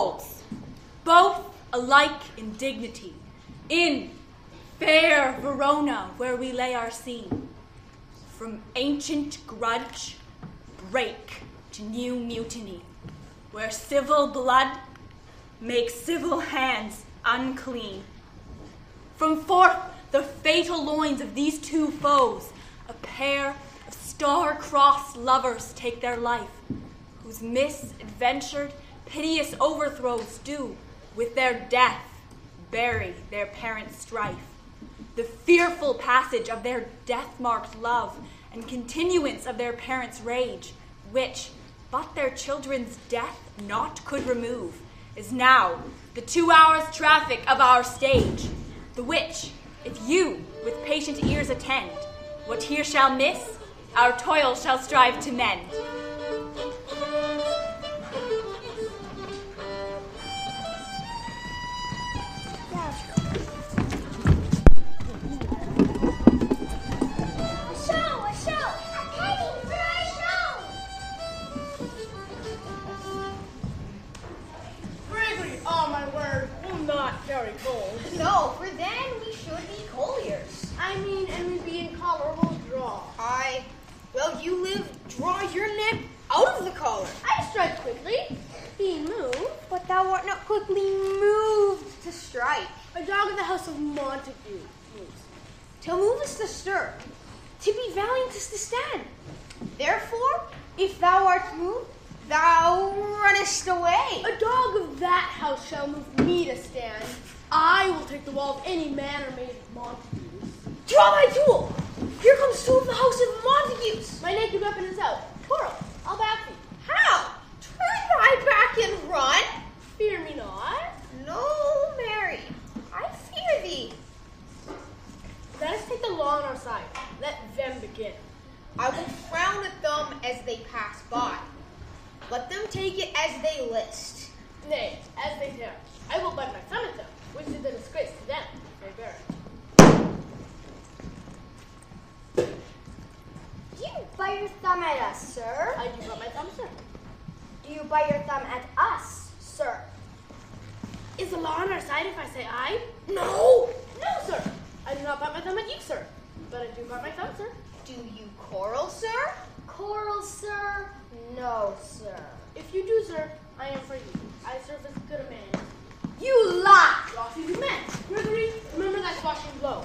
holds, both alike in dignity, in fair Verona where we lay our scene. From ancient grudge, break to new mutiny, where civil blood makes civil hands unclean. From forth the fatal loins of these two foes, a pair of star-crossed lovers take their life, whose misadventured, piteous overthrows do, with their death, bury their parents' strife. The fearful passage of their death-marked love and continuance of their parents' rage, which but their children's death not could remove, is now the 2 hours' traffic of our stage, the which, if you with patient ears attend, what here shall miss, our toil shall strive to mend. Very cold. No, for then we should be colliers. And we'd be in collarable draw. Well, you draw your neck out of the collar. I strike quickly, being moved. But thou art not quickly moved to strike. A dog of the house of Montague moves. To move is to stir. To be valiant is to stand. Therefore, if thou art moved, thou runnest away. A dog of that house shall move me to stand. I will take the wall of any manor made of Montagues. Draw thy tool! Here comes two of the house of Montagues. My naked weapon is out. Quarrel, I'll back thee. How? Turn thy back and run? Fear me not. No, Mary, I fear thee. Let us take the law on our side. Let them begin. I will frown at them as they pass by. Let them take it as they list. Nay, as they dare. I will bite my thumb at them, which is a disgrace to them, if they bear it. Do you bite your thumb at us, sir? I do bite my thumb, sir. Do you bite your thumb at us, sir? Is the law on our side if I say I? No! No, sir. I do not bite my thumb at you, sir. But I do bite my thumb, sir. Do you quarrel, sir? Quarrel, sir? No, sir. If you do, sir, I am for you. I serve as good a man. You lie! Lost you men. Gregory, remember that squashing blow.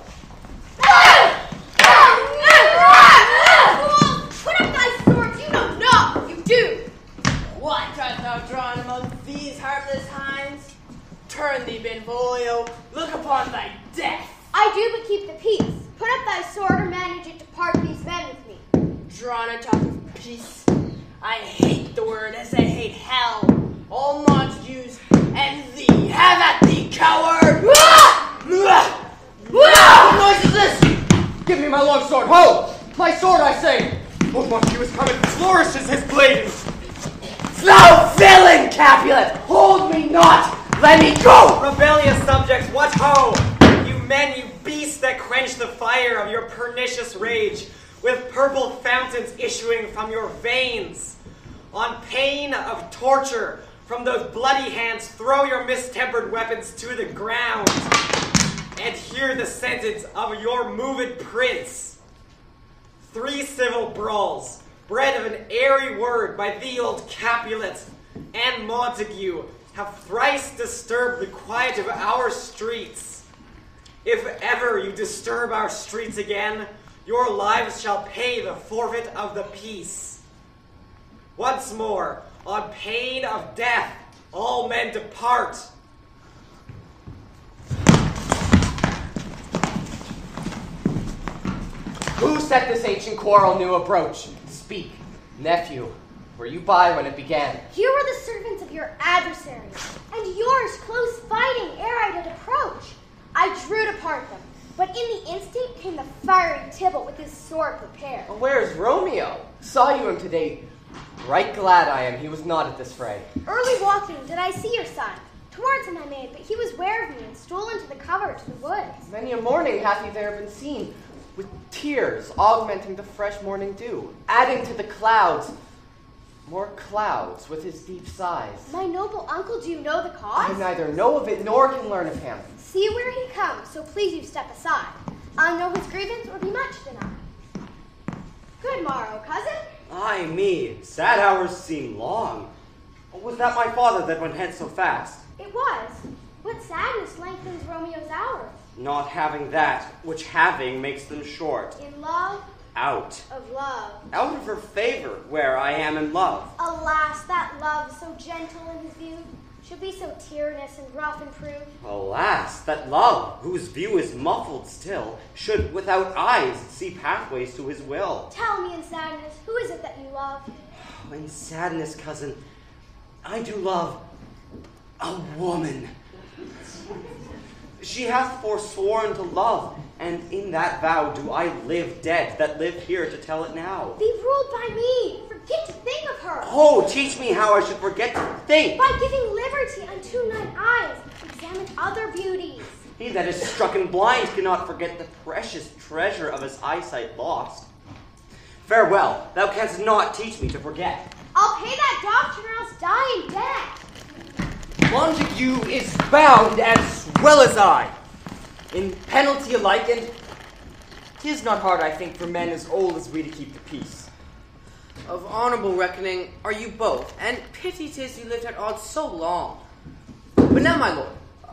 Put up thy swords, you know not, you do! What art thou drawn among these heartless hinds? Turn thee, Benvolio, look upon thy death. I do but keep the peace. Put up thy sword or manage it to part these men with me. Drawn a talk of peace. I hate the word as I hate hell. All Montagues and thee. Have at thee, coward! What noise is this? Give me my long sword. Ho! My sword, I say! Old Montague is coming, flourishes his blade. Thou villain, Capulet! Hold me not! Let me go! Rebellious subjects, what ho! You men, you beasts that quench the fire of your pernicious rage, with purple fountains issuing from your veins. On pain of torture, from those bloody hands, throw your mistempered weapons to the ground, and hear the sentence of your moved prince. 3 civil brawls, bred of an airy word by thee, old Capulet, and Montague, have thrice disturbed the quiet of our streets. If ever you disturb our streets again, your lives shall pay the forfeit of the peace. Once more, on pain of death, all men depart. Who set this ancient quarrel new approach? Speak, nephew. Were you by when it began? Here were the servants of your adversaries, and yours close fighting ere I did approach. I drew to part them, but in the instant came the fiery Tybalt with his sword prepared. Well, where is Romeo? Saw you him today. Right glad I am he was not at this fray. Early walking did I see your son. Towards him I made, but he was ware of me and stole into the cover to the woods. Many a morning hath he there been seen, with tears augmenting the fresh morning dew, adding to the clouds. more clouds with his deep sighs. My noble uncle, do you know the cause? I neither know of it nor can learn of him. See where he comes, so please you step aside. I'll know his grievance or be much denied. Good morrow, cousin. Ay me, sad hours seem long. Was that my father that went hence so fast? It was. What sadness lengthens Romeo's hours? Not having that, which having makes them short. In love? Out. Of love. Out of her favor, where I am in love. Alas, that love so gentle in his view should be so tyrannous and rough and prude. Alas, that love, whose view is muffled still, should without eyes see pathways to his will. Tell me in sadness, who is it that you love? In sadness, cousin, I do love a woman. She hath forsworn to love, and in that vow do I live dead that live here to tell it now. Be ruled by me. Forget to think of her. Oh, teach me how I should forget to think. By giving liberty unto thine eyes, examine other beauties. He that is strucken blind cannot forget the precious treasure of his eyesight lost. Farewell, thou canst not teach me to forget. I'll pay that doctrine or else die in debt. Montague is bound as well as I, in penalty alike, and 'tis not hard, I think, for men as old as we to keep the peace. Of honorable reckoning are you both, and pity 'tis you lived at odds so long. But now, my lord,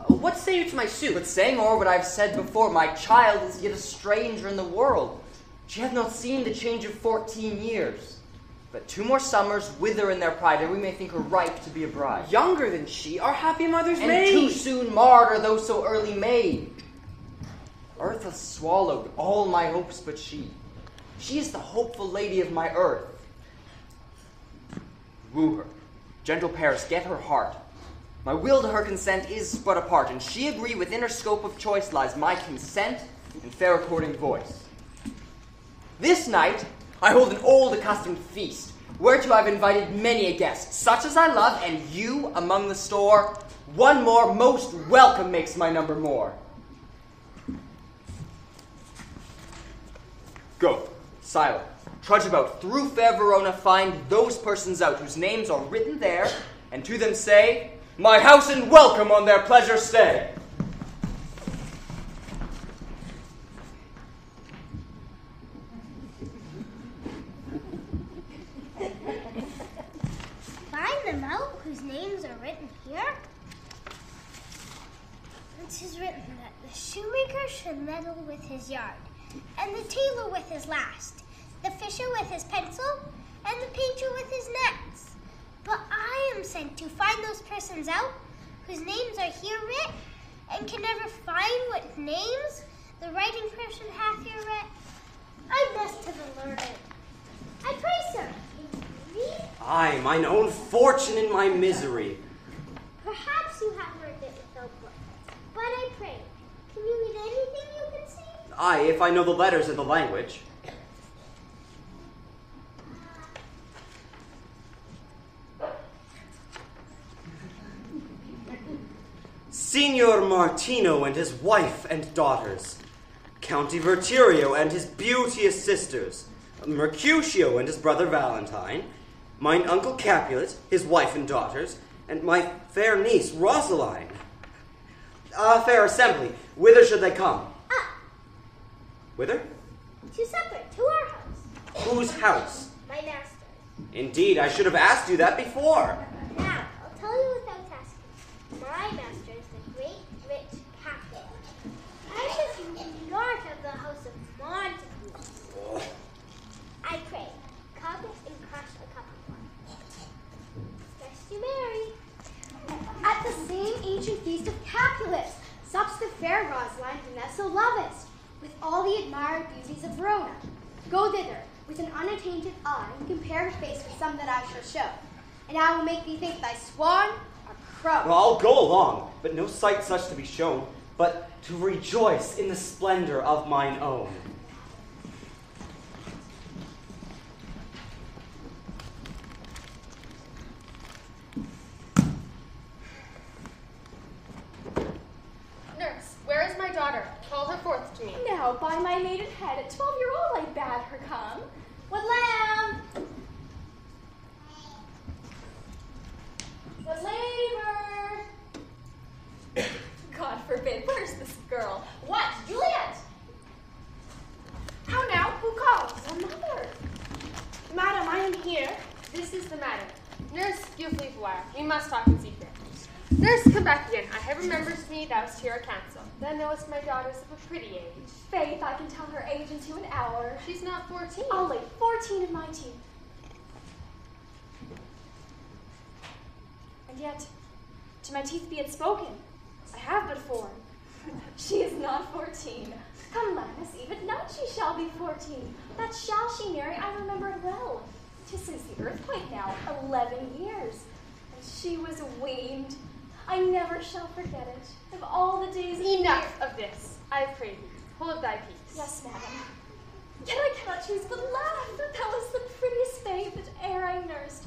what say you to my suit? But saying o'er what I have said before, my child is yet a stranger in the world. She hath not seen the change of 14 years. But 2 more summers wither in their pride, and we may think her ripe to be a bride. Younger than she, our happy mother's And maid. too soon marred are those so early made. Earth hath swallowed all my hopes but she. She is the hopeful lady of my earth. Woo her. Gentle Paris, get her heart. My will to her consent is but a part, and she agree within her scope of choice lies my consent and fair according voice. This night I hold an old accustomed feast, whereto I've invited many a guest, such as I love, and you among the store. One more most welcome makes my number more. Go, silent, trudge about through fair Verona, find those persons out whose names are written there, and to them say, my house and welcome on their pleasure stay. Find them out whose names are written here. It is written that the shoemaker should meddle with his yard, and the tailor with his last, the fisher with his pencil, and the painter with his nets. But I am sent to find those persons out whose names are here writ, and can never find what names the writing person hath here writ. I must have learned it. I pray, sir, can you read? Aye, mine own fortune in my misery. Perhaps you have learned it without book, but I pray, can you read anything you can see? Aye, if I know the letters and the language. Signor Martino and his wife and daughters, County Verturio and his beauteous sisters, Mercutio and his brother Valentine, mine uncle Capulet, his wife and daughters, and my fair niece Rosaline. Fair assembly, whither should they come? Up, Whither? to supper, to our house, Whose house? my master's. Indeed, I should have asked you that before. Now, I'll tell you without asking. My master is the great, rich Capulet. I was not of the house of Montague. I pray, come and crush a cup of wine. Best you marry. At the same ancient feast of Capulet, sups the fair Rosaline Vanessa lovest, with all the admired beauties of Verona. Go thither, with an unattainted eye, and compare her face with some that I shall show. And I will make thee think thy swan a crow. Well, I'll go along, but no sight such to be shown, but to rejoice in the splendor of mine own. Nurse, where is my daughter? Call her forth to me. Now, by my maiden head, a 12-year-old I bade her come. What lamb? But Ladybird! God forbid. Where's this girl? What? Juliet! How now? Who calls? Her mother. Madam, I am here. This is the matter. Nurse, you leave a while. We must talk in secret. Nurse, come back again. I have remembered to me thou wast here at council. Thou knowest my daughter's of a pretty age. Faith, I can tell her age into an hour. She's not 14. Only 14 of my teeth. And yet, to my teeth be it spoken, I have but 4. She is not 14. Come, let us even not she shall be 14. That shall she marry, I remember it well. 'Tis since the earthquake now, 11 years. And she was weaned. I never shall forget it. Of all the days of Enough of this. I pray thee, hold thy peace. Yes, madam. Yet I cannot choose but laugh. That was the prettiest babe that e'er I nursed.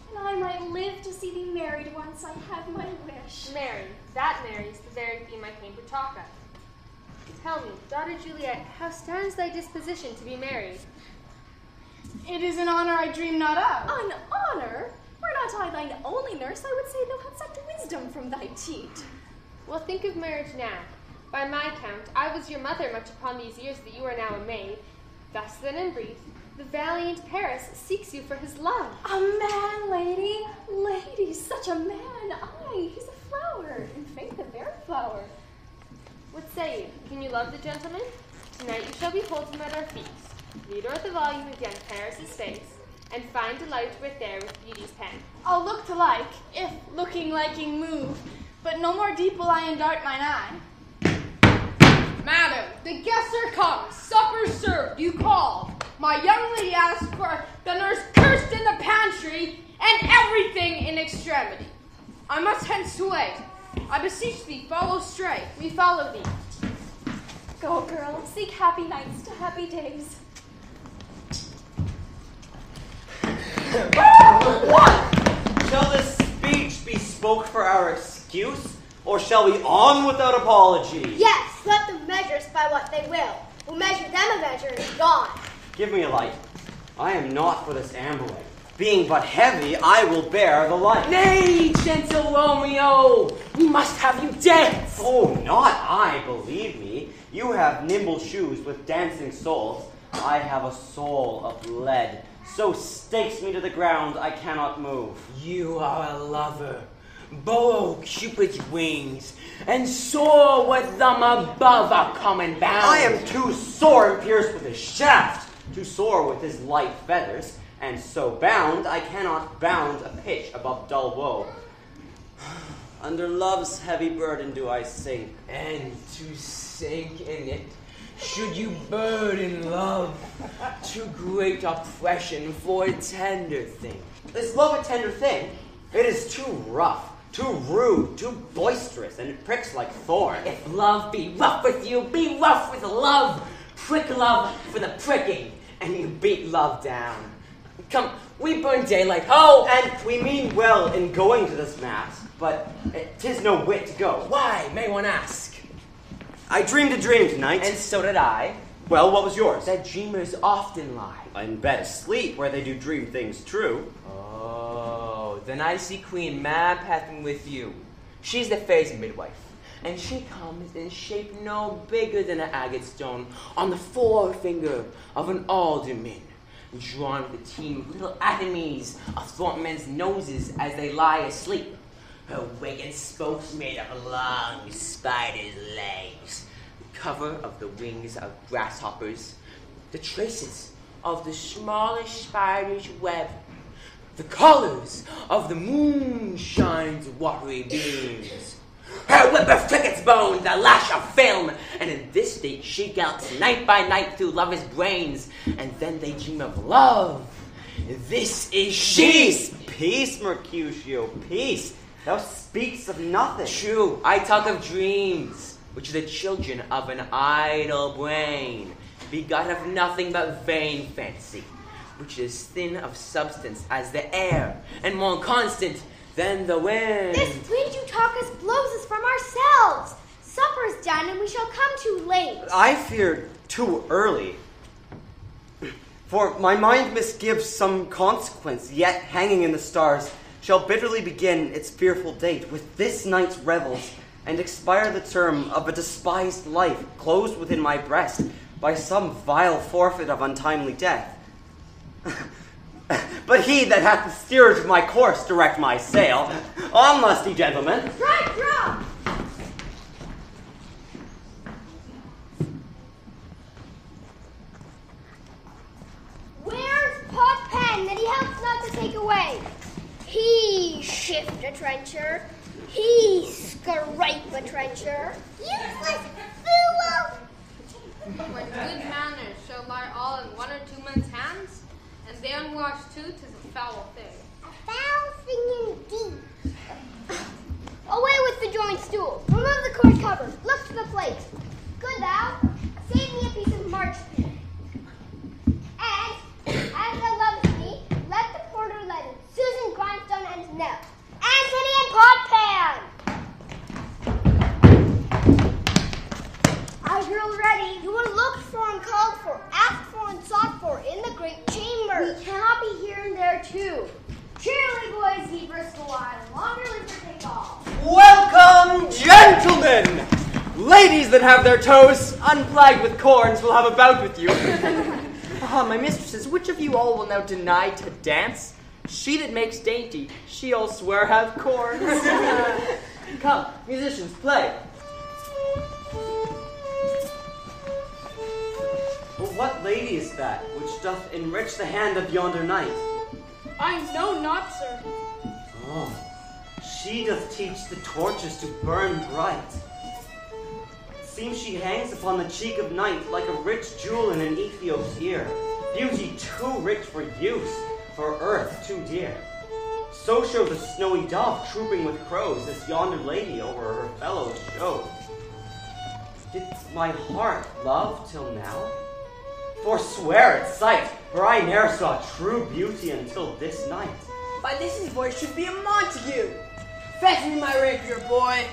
And I might live to see thee married once I have my wish. Mary, that Mary is the very theme I came to talk of. Tell me, daughter Juliet, how stands thy disposition to be married? It is an honor I dream not of. An honor? Were not I thine only nurse, I would say thou hadst sucked wisdom from thy teat. Well, think of marriage now. By my count, I was your mother much upon these years that you are now a maid. Thus then, in brief, the valiant Paris seeks you for his love. A man, lady, lady, such a man. Aye, he's a flower, in faith a very flower. What say you? Can you love the gentleman? Tonight you shall behold him at our feast. Read o'er the volume again Paris's face, and find delight writ there with beauty's pen. I'll look to like, if looking liking move, but no more deep will I endart mine eye. Madam, the guests are come, supper served, you called. My young lady asked for the nurse cursed in the pantry, and everything in extremity. I must hence away. I beseech thee, follow straight. We follow thee. Go, girl, seek happy nights to happy days. What? Shall this speech be spoke for our excuse, or shall we on without apology? Yes, let them measure us by what they will. We'll measure them a measure and be gone. Give me a light. I am not for this ambling. Being but heavy, I will bear the light. Nay, gentle Romeo, we must have you dead. Oh, not I, believe me. You have nimble shoes with dancing soles. I have a soul of lead. So stakes me to the ground, I cannot move. You are a lover. Borrow Cupid's wings, and soar with them above our common bounds. I am too sore and pierced with his shaft, to soar with his light feathers, and so bound, I cannot bound a pitch above dull woe. Under love's heavy burden do I sink. And to sink in it, should you burden love, too great oppression for a tender thing. Is love a tender thing? It is too rough, too rude, too boisterous, and it pricks like thorns. If love be rough with you, be rough with love. Prick love for the pricking, and you beat love down. Come, we burn daylight, ho! And we mean well in going to this mass, but 'tis no wit to go. Why, may one ask? I dreamed a dream tonight. And so did I. Well, what was yours? That dreamers often lie. In bed asleep, where they do dream things true. Oh, then I see Queen Mab happen with you. She's the fair's midwife, and she comes in shape no bigger than an agate stone on the forefinger of an alderman, drawn with a team of little atomies athwart men's noses as they lie asleep. Her wig and spokes made of long spider's legs, the cover of the wings of grasshoppers, the traces of the smallest spider's web, the colors of the moonshine's watery beams. Her whipper flickets bone, the lash of film, and in this state she gallops night by night through lovers' brains, and then they dream of love. This is she. Peace, Mercutio, peace. Thou speakst of nothing. True, I talk of dreams, which are the children of an idle brain, begot of nothing but vain fancy, which is thin of substance as the air, and more constant than the wind. This wind you talk us blows us from ourselves. Supper is done, and we shall come too late. I fear too early. For my mind misgives some consequence, yet hanging in the stars, shall bitterly begin its fearful date with this night's revels, and expire the term of a despised life closed within my breast by some vile forfeit of untimely death. But he that hath the steerage of my course direct my sail. On, lusty gentlemen. Strike, draw! Where's Pot Pen that he helps not to take away? He shift a trencher. He scrape a trencher. Useless fool! When good manners shall lie all in one or two men's hands, and they unwashed too, 'tis a foul thing. A foul thing indeed. Away with the joint stool. Remove the cord cover. Look to the plate. Good thou. Save me a piece of marchpane. And, as thou lovest me, let the porter leaden, Susan, Grindstone, and Nell. Anthony and Pot Pan! Are you ready? You were looked for and called for, asked for and sought for in the great chamber. We cannot be here and there too. Cheerily, boys, ye brisk a while, longer live for take all. Welcome, gentlemen! Ladies that have their toes unplagued with corns will have a bout with you. My mistresses, which of you all will now deny to dance? She that makes dainty, she'll swear have corns. Come, musicians, play. But what lady is that which doth enrich the hand of yonder knight? I know not, sir. Oh, she doth teach the torches to burn bright. Seems she hangs upon the cheek of night like a rich jewel in an Ethiop's ear. Beauty too rich for use, for earth too dear. So shows a snowy dove trooping with crows, as yonder lady over her fellows shows. Did my heart love till now? Forswear its sight, for I ne'er saw true beauty until this night. By this his voice should be a Montague. Fetch me my rapier, boy.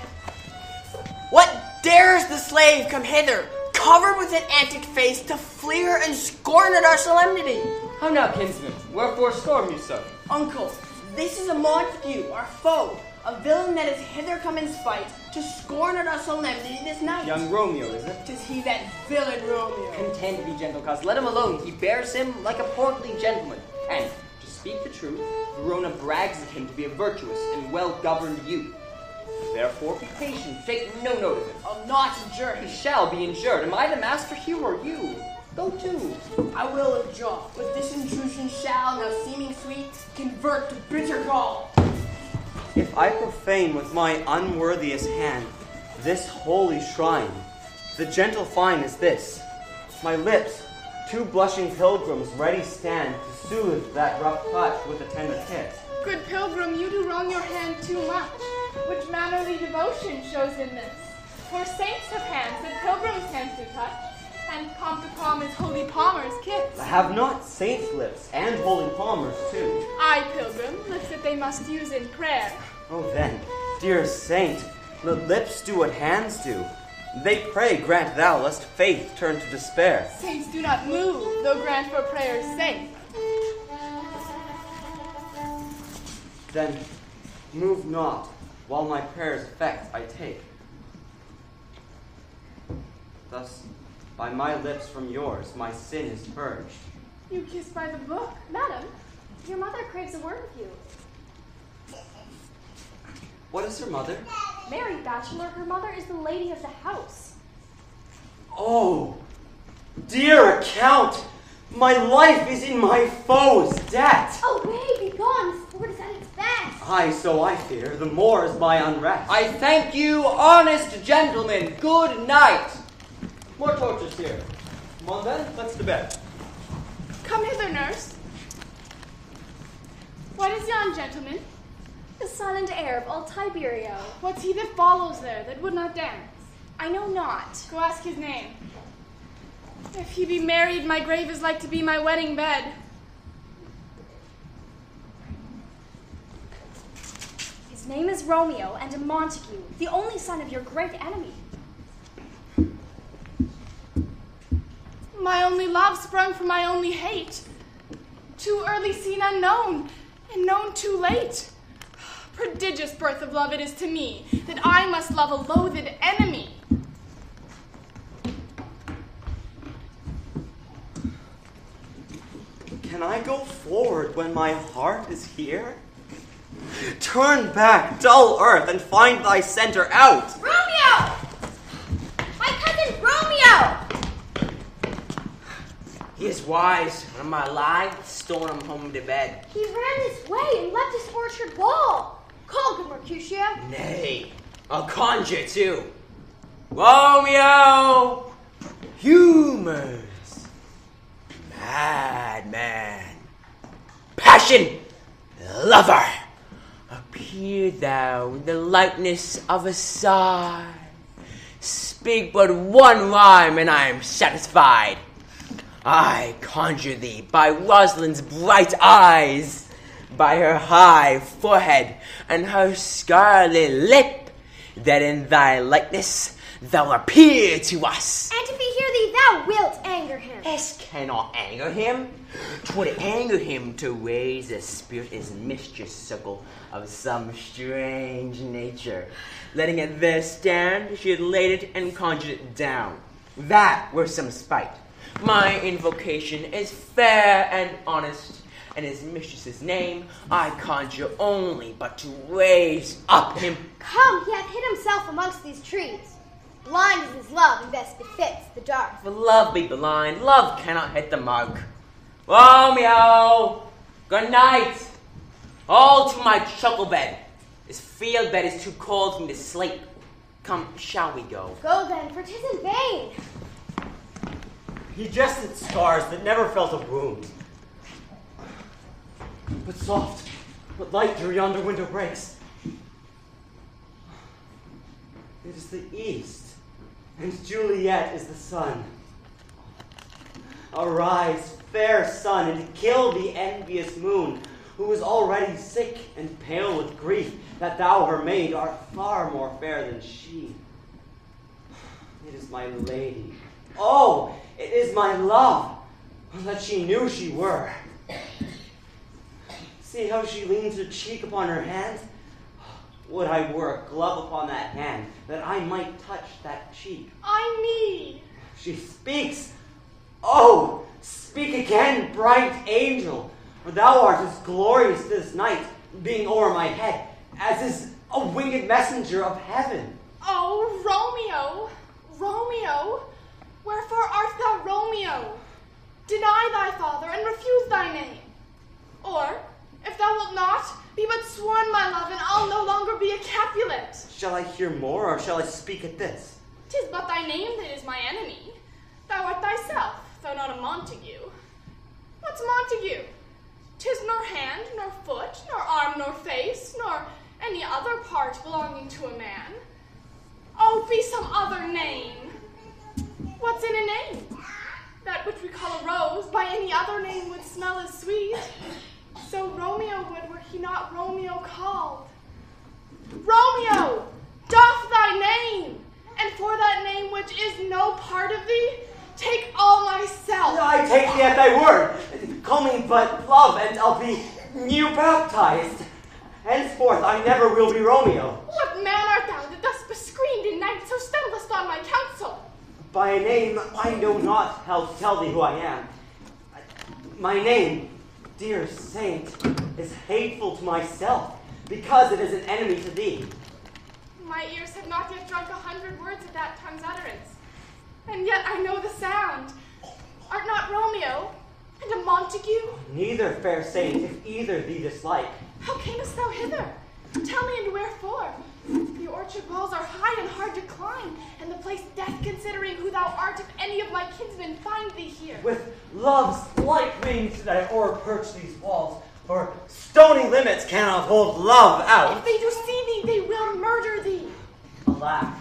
What dares the slave come hither, covered with an antic face, to fleer and scorn at our solemnity? How now, kinsman, wherefore storm you so? Uncle, this is a Montague, our foe, a villain that is hither come in spite, to scorn at our solemnity this night. Young Romeo, is it? 'Tis he, that villain Romeo. Contend to be gentle, cause let him alone. He bears him like a portly gentleman. And, to speak the truth, Verona brags at him to be a virtuous and well-governed youth. Therefore, be patient, take no note of him. I'll not injure him. He shall be injured. Am I the master here or you? Go to. I will withdraw, but this intrusion shall, now seeming sweet, convert to bitter gall. If I profane with my unworthiest hand this holy shrine, the gentle fine is this: my lips, two blushing pilgrims, ready stand to soothe that rough touch with a tender kiss. Good pilgrim, you do wrong your hand too much. Which mannerly devotion shows in this? For saints have hands that pilgrims' hands do touch, and Comte de Palm is holy palmer's kiss. Have not saints' lips and holy palmers too? Aye, pilgrim, lips that they must use in prayer. Oh then, dear saint, let lips do what hands do. They pray, grant thou, lest faith turn to despair. Saints do not move, though grant for prayer's sake. Then move not, while my prayer's effect I take. Thus, by my lips from yours, my sin is purged. You kiss by the book. Madam, your mother craves a word with you. What is her mother? Mary, bachelor, her mother is the lady of the house. Oh, dear Count, my life is in my foe's debt. Away, be gone, the sport is at its best. Aye, so I fear, the more is my unrest. I thank you, honest gentlemen. Good night. More torches here. Come on then, let's to bed. Come hither, nurse. What is yon gentleman? The silent heir of all Tiberio. What's he that follows there, that would not dance? I know not. Go ask his name. If he be married, my grave is like to be my wedding bed. His name is Romeo, and a Montague, the only son of your great enemy. My only love sprung from my only hate. Too early seen unknown, and known too late. prodigious birth of love it is to me, that I must love a loathed enemy. Can I go forward when my heart is here? Turn back, dull earth, and find thy center out. Romeo! My cousin Romeo! He is wise. When am I alive? Stolen him home to bed. He ran this way and left his orchard wall. Call, good Mercutio. Nay, I'll conjure too. Romeo! Humors. Madman. Passion. Lover. Appear thou in the likeness of a sigh. Speak but one rhyme and I am satisfied. I conjure thee by Rosalind's bright eyes, by her high forehead and her scarlet lip, that in thy likeness thou appear to us. And if he hear thee, thou wilt anger him. This cannot anger him. 'Twould anger him to raise a spirit as mistress-suckle of some strange nature. Letting it there stand, she had laid it and conjured it down. That were some spite. My invocation is fair and honest, and his mistress's name I conjure only but to raise up him. Come, he hath hid himself amongst these trees. Blind is his love, and best befits the dark. For love be blind, love cannot hit the mark. Romeo, good night. All to my chuckle bed. This field bed is too cold for me to sleep. Come, shall we go? Go then, for 'tis in vain. He jested scars that never felt a wound. But soft, but light through yonder window breaks. It is the east, and Juliet is the sun. Arise, fair sun, and kill the envious moon, who is already sick and pale with grief, that thou, her maid, art far more fair than she. It is my lady. Oh, it is my love, that she knew she were. See how she leans her cheek upon her hand? Would I were a glove upon that hand, that I might touch that cheek. I me. She speaks. Oh, speak again, bright angel, for thou art as glorious this night, being o'er my head, as is a winged messenger of heaven. Oh, Romeo, Romeo, wherefore art thou Romeo? Deny thy father and refuse thy name. Or, if thou wilt not, be but sworn my love, and I'll no longer be a Capulet. Shall I hear more, or shall I speak at this? 'Tis but thy name that is my enemy. Thou art thyself, though not a Montague. What's Montague? 'Tis nor hand, nor foot, nor arm, nor face, nor any other part belonging to a man. Oh, be some other name. What's in a name? That which we call a rose, by any other name would smell as sweet. So Romeo would, were he not Romeo called. Romeo, doff thy name, and for that name which is no part of thee, take all myself. I take thee at thy word. Call me but love, and I'll be new baptized. Henceforth I never will be Romeo. What man art thou that thus bescreened in night so stumblest on my counsel? By a name I know not how to tell thee who I am. My name, dear saint, is hateful to myself, because it is an enemy to thee. My ears have not yet drunk 100 words of that tongue's utterance, and yet I know the sound. Art not Romeo, and a Montague? Neither, fair saint, if either thee dislike. How camest thou hither? Tell me, and wherefore? The orchard walls are high and hard to climb, and the place death considering who thou art, if any of my kinsmen find thee here. With love's light wings did I o'erperch these walls, for stony limits cannot hold love out. If they do see thee, they will murder thee. Alack,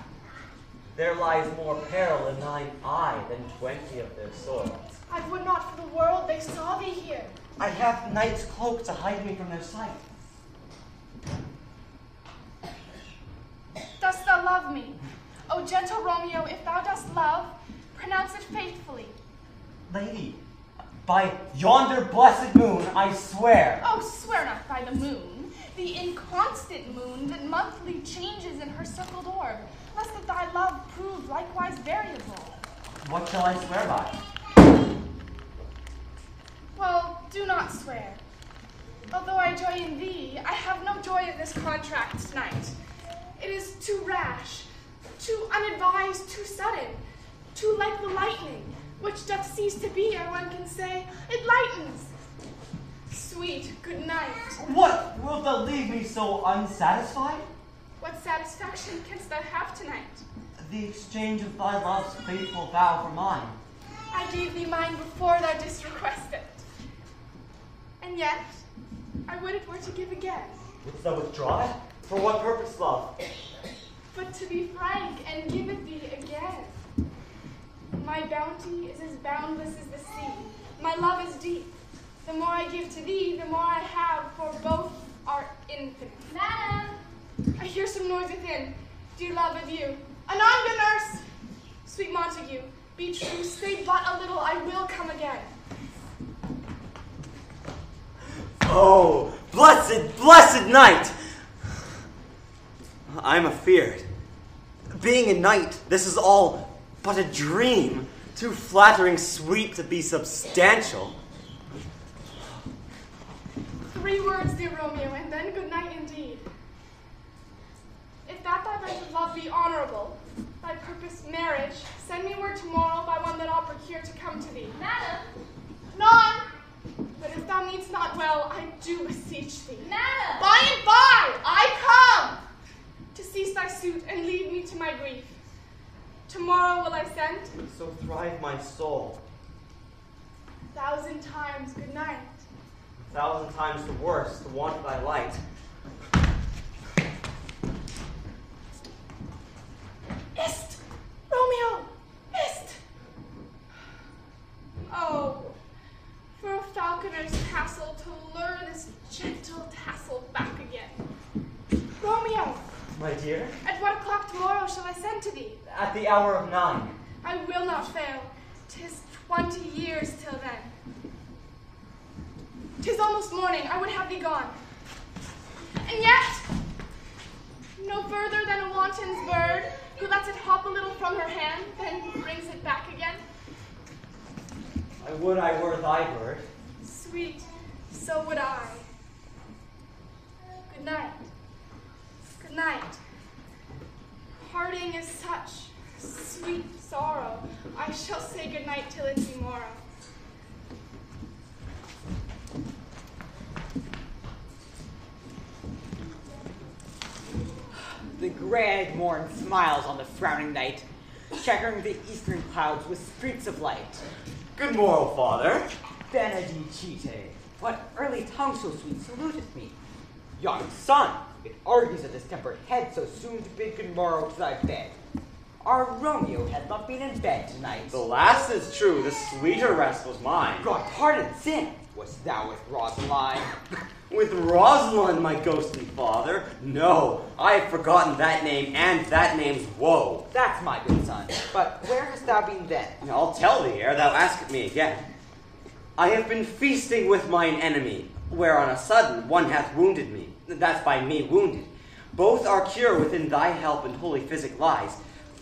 there lies more peril in thine eye than 20 of their swords. I would not for the world they saw thee here. I have night's cloak to hide me from their sight. Dost thou love me? O gentle Romeo, if thou dost love, pronounce it faithfully. Lady, by yonder blessed moon, I swear. Oh, swear not by the moon. The the inconstant moon that monthly changes in her circled orb, lest that thy love prove likewise variable. What shall I swear by? Well, do not swear. Although I joy in thee, I have no joy in this contract tonight. It is too rash, too unadvised, too sudden, too like the lightning, which doth cease to be ere one can say, it lightens. Sweet good night. What? Wilt thou leave me so unsatisfied? What satisfaction canst thou have tonight? The exchange of thy love's faithful vow for mine. I gave thee mine before thou didst request it. And yet, I would it were to give again. Wouldst thou withdraw it? For what purpose, love? But to be frank and give it thee again. My bounty is as boundless as the sea. My love is deep. The more I give to thee, the more I have, for both are infinite. Madam! I hear some noise within. Dear love, adieu. Anon, good nurse! Sweet Montague, be true, stay but a little, I will come again. Oh, blessed, blessed night! I'm afeard. Being a knight, this is all but a dream, too flattering sweet to be substantial. 3 words, dear Romeo, and then good night indeed. If that thy right of love be honorable, thy purpose marriage, send me word tomorrow by one that I'll procure to come to thee. Madam! None! But if thou mean'st not well, I do beseech thee. Madam! By and by, I come! To cease thy suit and leave me to my grief. Tomorrow will I send? So thrive my soul. 1,000 times good night. 1,000 times the worse to want thy light. Ist! Romeo! Ist! Oh, for a falconer's tassel to lure this gentle tassel back again. Romeo! My dear? At what o'clock tomorrow shall I send to thee? At the hour of 9. I will not fail. 'Tis 20 years till then. 'Tis almost morning. I would have thee gone. And yet, no further than a wanton's bird, who lets it hop a little from her hand, then brings it back again. I would I were thy bird. Sweet, so would I. Good night. Good night. Parting is such sweet sorrow. I shall say good night till it be morrow. The grand morn smiles on the frowning night, checkering the eastern clouds with streaks of light. Good morrow, father. Benedicite, what early tongue so sweet saluteth me? Young son, it argues a distempered head so soon to bid good morrow to thy bed. Our Romeo had not been in bed tonight. The last is true, the sweeter rest was mine. God pardon sin, wast thou with Rosaline? With Rosalind, my ghostly father? No, I have forgotten that name and that name's woe. That's my good son. But where hast thou been then? I'll tell thee ere thou askest me again. I have been feasting with mine enemy, where on a sudden one hath wounded me. That's by me wounded. Both our cure within thy help and holy physic lies.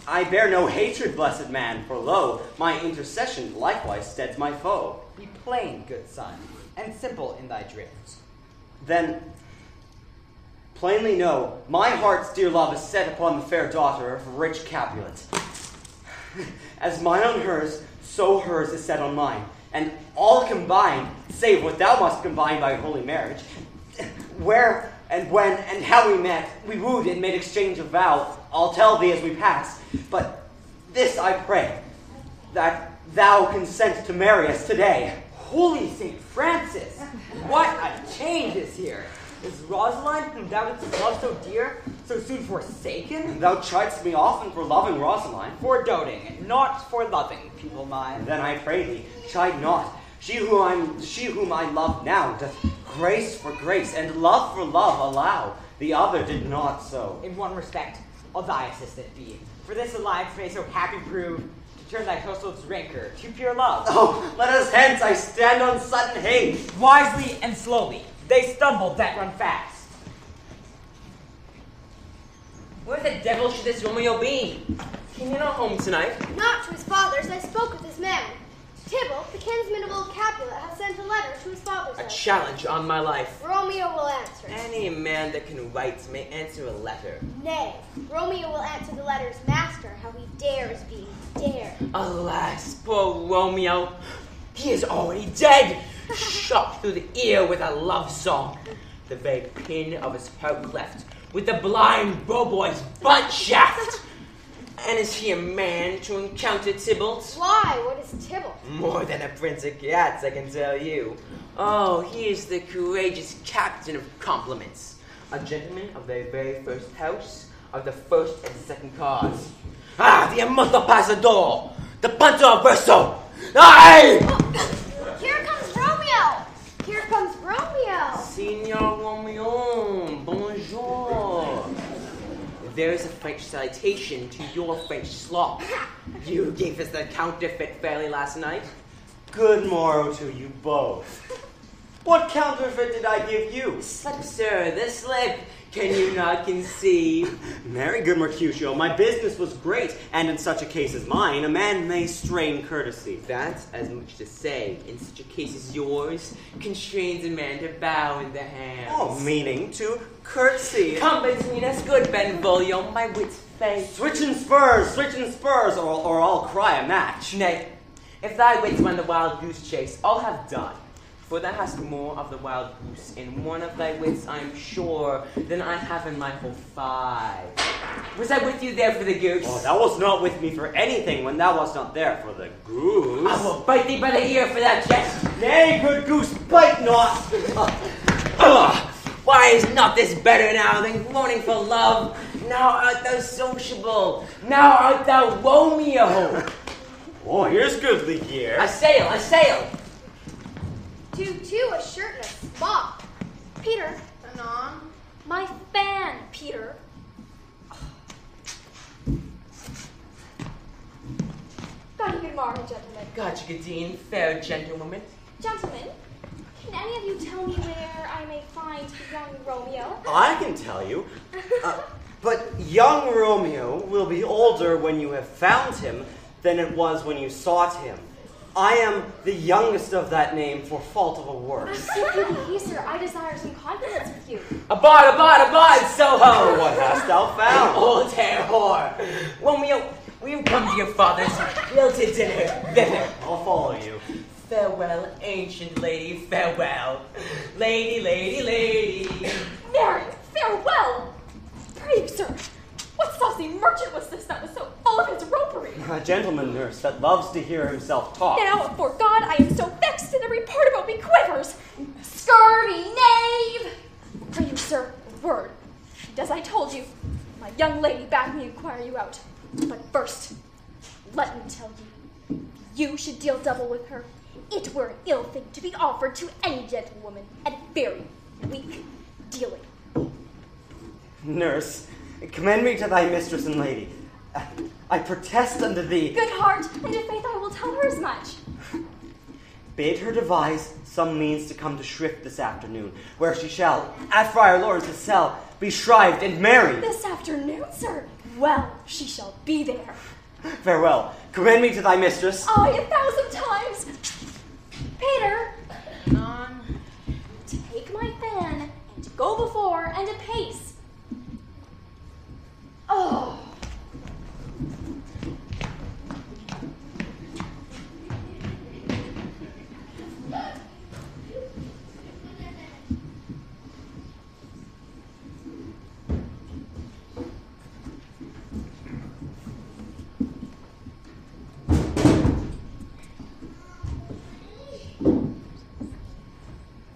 I bear no hatred, blessed man, for lo, my intercession likewise steads my foe. Be plain, good son, and simple in thy drift. Then, plainly know, my heart's dear love is set upon the fair daughter of rich Capulet. As mine on hers, so hers is set on mine, and all combined, save what thou must combine by holy marriage, where and when and how we met, we wooed and made exchange of vow, I'll tell thee as we pass, but this I pray, that thou consent to marry us today. Holy St. Francis, what a change is here! Is Rosaline, whom thou didst love so dear, so soon forsaken? Thou chidest me often for loving Rosaline. For doting, not for loving, pupil mine. Then I pray thee, chide not. She whom I love now doth grace for grace and love for love allow. The other did not so. In one respect, I'll thy assistant be. For this alliance may so happy prove, to turn thy household's rancor to pure love. Oh, let us hence, I stand on sudden haste. Wisely and slowly, they stumble that run fast. Where the devil should this Romeo be? Came you not home tonight? Not to his father's. I spoke with his man. Tybalt, the kinsman of old Capulet, has sent a letter to his father's A house. challenge on my life. Romeo will answer. Any man that can write may answer a letter. Nay, Romeo will answer the letter's master, how he dares being dared. Alas, poor Romeo. He is already dead, shot through the ear with a love song. The very pin of his heart cleft with the blind boy's butt shaft. And is he a man to encounter Tybalt? Why? What is Tybalt? More than a prince of cats, I can tell you. Oh, he is the courageous captain of compliments. A gentleman of the very first house, of the first and second cause. Ah, the amoto pasador, the punto verso. Aye! Here comes Romeo! Here comes Romeo! Signor Romeo, bonjour. There's a French salutation to your French slop. You gave us the counterfeit fairly last night. Good morrow to you both. What counterfeit did I give you? Slip, sir, the slip. Can you not conceive? Very good, Mercutio. My business was great, and in such a case as mine, a man may strain courtesy. That's as much to say, in such a case as yours, constrains a man to bow in the hands. Oh, meaning to curtsy. Come between us, good Benvolio, my wit's face. Switching spurs, or I'll cry a match. Nay, if thy wits run the wild goose chase, I'll have done. For thou hast more of the wild goose in one of thy wits, I'm sure, than I have in my whole 5. Was I with you there for the goose? Oh, thou wast not with me for anything when thou wast not there for the goose. I will bite thee by the ear for that jest. Nay, good goose, bite not. Why is not this better now than groaning for love? Now art thou sociable. Now art thou Romeo. Oh, here's goodly gear. A sail. Two, a shirt and a smock. Peter, Anon. my fan, Peter. Good morrow, gentlemen. Gadeen, fair gentlewoman. Gentlemen, can any of you tell me where I may find young Romeo? I can tell you. But young Romeo will be older when you have found him than it was when you sought him. I am the youngest of that name for fault of a word. Yes, sir, I desire some confidence with you. Abide, Soho! What hast thou found? Old hair whore. Romeo, will you come to your father's? We'll to dinner, thither. I'll follow you. Farewell, ancient lady, farewell. Lady. Mary, farewell! Pray, sir, what saucy merchant was this that was so full of his ropery? A gentleman, nurse, that loves to hear himself talk. Now, before God, I am so vexed and every part about me quivers. Scurvy knave! Pray you, sir, a word. And as I told you, my young lady bade me inquire you out. But first, let me tell you, if you should deal double with her, it were an ill thing to be offered to any gentlewoman at very weak dealing. Nurse, commend me to thy mistress and lady. I protest unto thee. Good heart, and in faith I will tell her as much. Bid her devise some means to come to Shrift this afternoon, where she shall, at Friar Lawrence's cell, be shrived and married. This afternoon, sir? Well, she shall be there. Farewell. Commend me to thy mistress. Aye, 1,000 times. Peter, Anon. take my fan and go before and apace. Oh.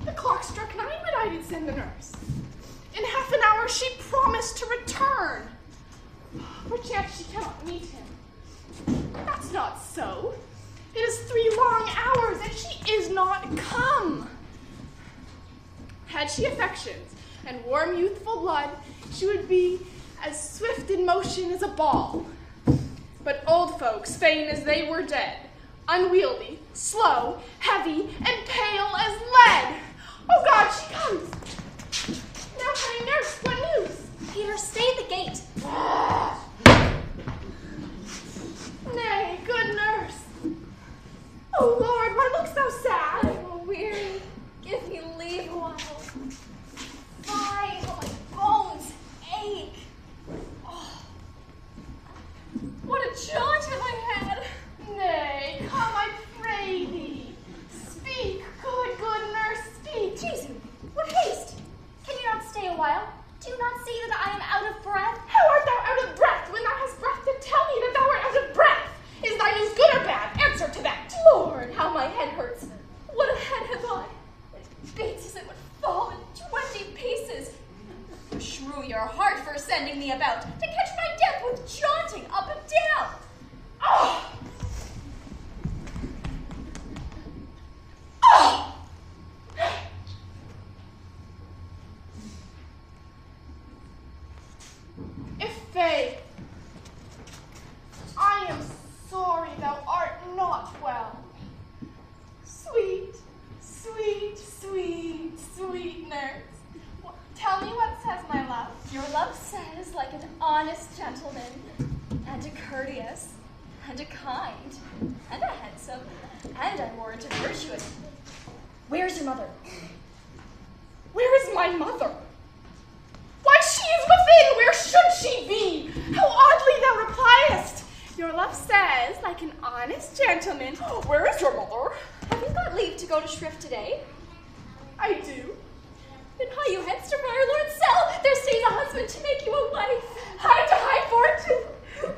The clock struck 9 when I did send the nurse. In half an hour she promised to return. Perchance she cannot meet him. That's not so. It is 3 long hours and she is not come. Had she affections and warm youthful blood, she would be as swift in motion as a ball. But old folks feign as they were dead, unwieldy, slow, heavy, and pale as lead. Oh God, she comes! Now, honey nurse, what news? Peter, stay at the gate. Nay, good nurse. Oh, Lord, why look'st thou sad? I'm weary. Give me leave a while. Fine, how my bones ache. Oh. What a jaunt have I had. Nay, come, I pray thee. Speak, good nurse, speak. Jesu, what haste? Can you not stay a while? Do you not see that I am out of breath? How art thou out of breath when thou hast breath to tell me that thou art out of breath? Is thy news good or bad? Answer to that. Lord, how my head hurts. What a head have I. It beats as it would fall in 20 pieces. Shrew your heart for sending me about to catch my death with jaunting up and down. Oh! Oh! Faye, I am sorry thou art not well. Sweet, sweet, sweet, sweet nurse. Tell me what says my love. Your love says, like an honest gentleman, and a courteous, and a kind, and a handsome, and unwarranted virtuous. Where's your mother? Where is my mother? Why, she is within! Where should she be? How oddly thou repliest! Your love says, like an honest gentleman. Where is your mother? Have you got leave to go to Shrift today? I do. Then hie you hence to Friar Lawrence cell. There stays a husband to make you a wife. Hie to high fortune.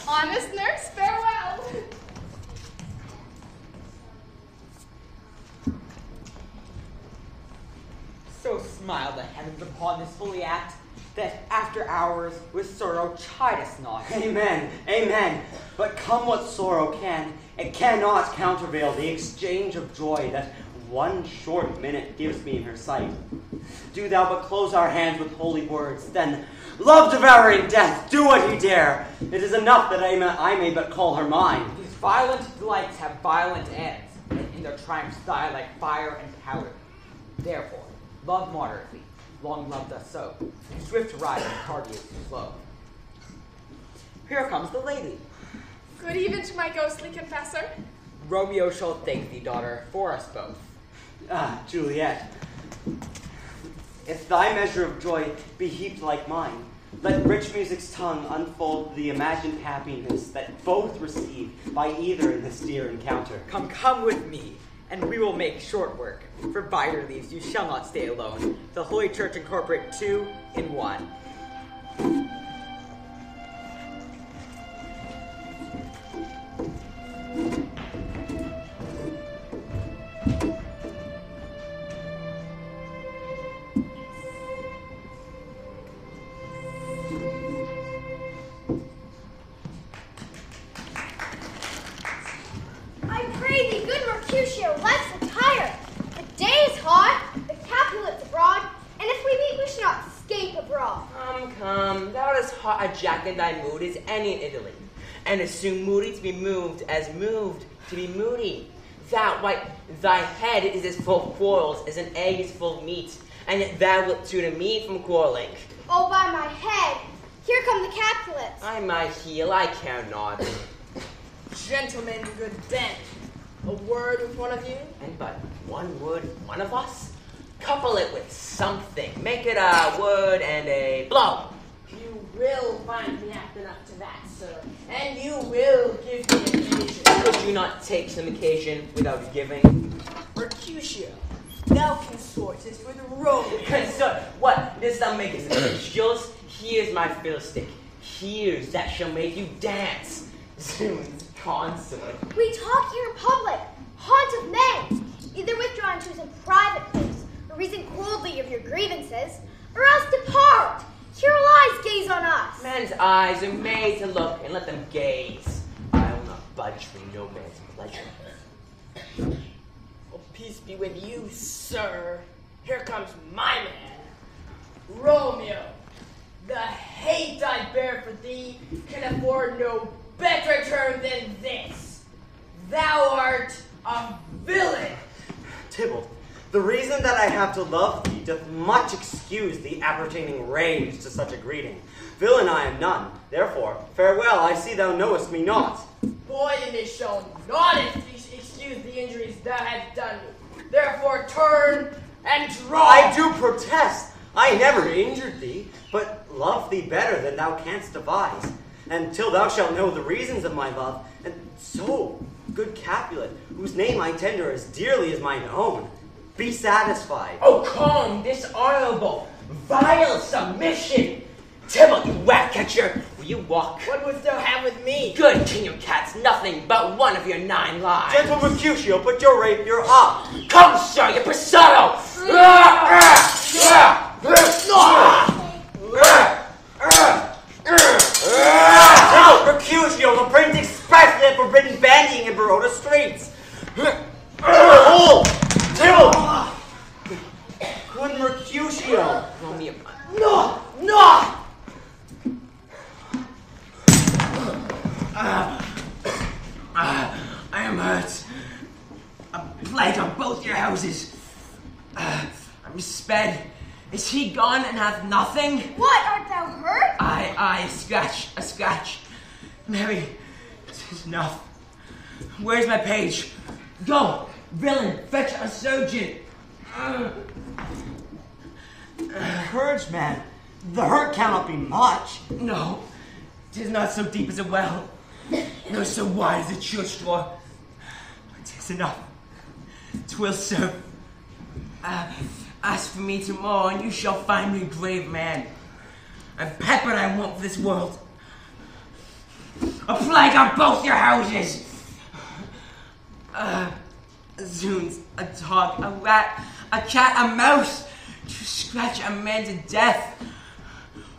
Honest nurse, farewell. So smile the heavens upon this holy act, that after hours with sorrow chide us not. Amen, amen. But come what sorrow can, it cannot countervail the exchange of joy that one short minute gives me in her sight. Do thou but close our hands with holy words, then, love-devouring death, do what you dare. It is enough that I may but call her mine. These violent delights have violent ends, and in their triumphs die like fire and powder. Therefore, love moderately, long loved us so, swift to rise and tardy is too slow. Here comes the lady. Good even to my ghostly confessor. Romeo shall thank thee, daughter, for us both. Ah, Juliet, if thy measure of joy be heaped like mine, let rich music's tongue unfold the imagined happiness that both receive by either in this dear encounter. Come with me, and we will make short work. For by your leaves you shall not stay alone. The Holy Church incorporate 2 in 1. I pray thee, good Mercutio, let's retire. The day is hot, the Capulets abroad, and if we meet, we should not escape abroad. Come, thou art as hot a jack in thy mood as any in Italy, and as soon moody to be moved as moved to be moody. Thy head is as full of quarrels as an egg is full of meat, and yet thou wilt tune me from quarreling. Oh, by my head, here come the Capulets. I might heal, I care not. Gentlemen, good Ben. A word with one of you? And but one word, one of us? Couple it with something. Make it a word and a blow. You will find me apt enough to that, sir. And you will give me occasion. Could you not take some occasion without giving? Mercutio, thou consortest with Romeo. What? This thou makest skills? Here's my fiddlestick. Here's that shall make you dance. Zoons, consort. We talk here in public, haunt of men. Either withdraw into some private place, or reason coldly of your grievances, or else depart. Here will eyes gaze on us. Men's eyes are made to look, and let them gaze. I will not budge from no man's pleasure. Well, peace be with you, sir. Here comes my man, Romeo. The hate I bear for thee can afford no better term than this. Thou art a villain. Tybalt, the reason that I have to love thee doth much excuse the appertaining rage to such a greeting. Villain I am none, therefore, farewell, I see thou knowest me not. Boy, it is shown not excuse the injuries thou hast done me. Therefore, turn and draw. I do protest. I never injured thee, but love thee better than thou canst devise. And till thou shalt know the reasons of my love, and so, good Capulet, whose name I tender as dearly as mine own, be satisfied. Oh, calm, dishonorable, vile submission. Tybalt, you whack catcher, will you walk? What wouldst thou have with me? Good king of cats, nothing but one of your 9 lives. Gentle Mercutio, put your rapier up. Come, sir, you Passato! Mercutio, the prince expressly had forbidden bandying in Baroda streets. Hold! Tybalt! Good Mercutio. Romeo. No! No! I am hurt. A plague on both your houses. I'm sped. Is he gone and hath nothing? What, art thou hurt? Aye, a scratch. Mary, 'tis enough. Where's my page? Go, villain, fetch a surgeon. Courage, man. The hurt cannot be much. No, 'tis not so deep as a well, nor so wide as a church door. But 'tis enough. 'Twill serve. Ask for me tomorrow, and you shall find me a brave man. And peppered I want for this world. A plague on both your houses. Zoons, a dog, a rat, a cat, a mouse, to scratch a man to death.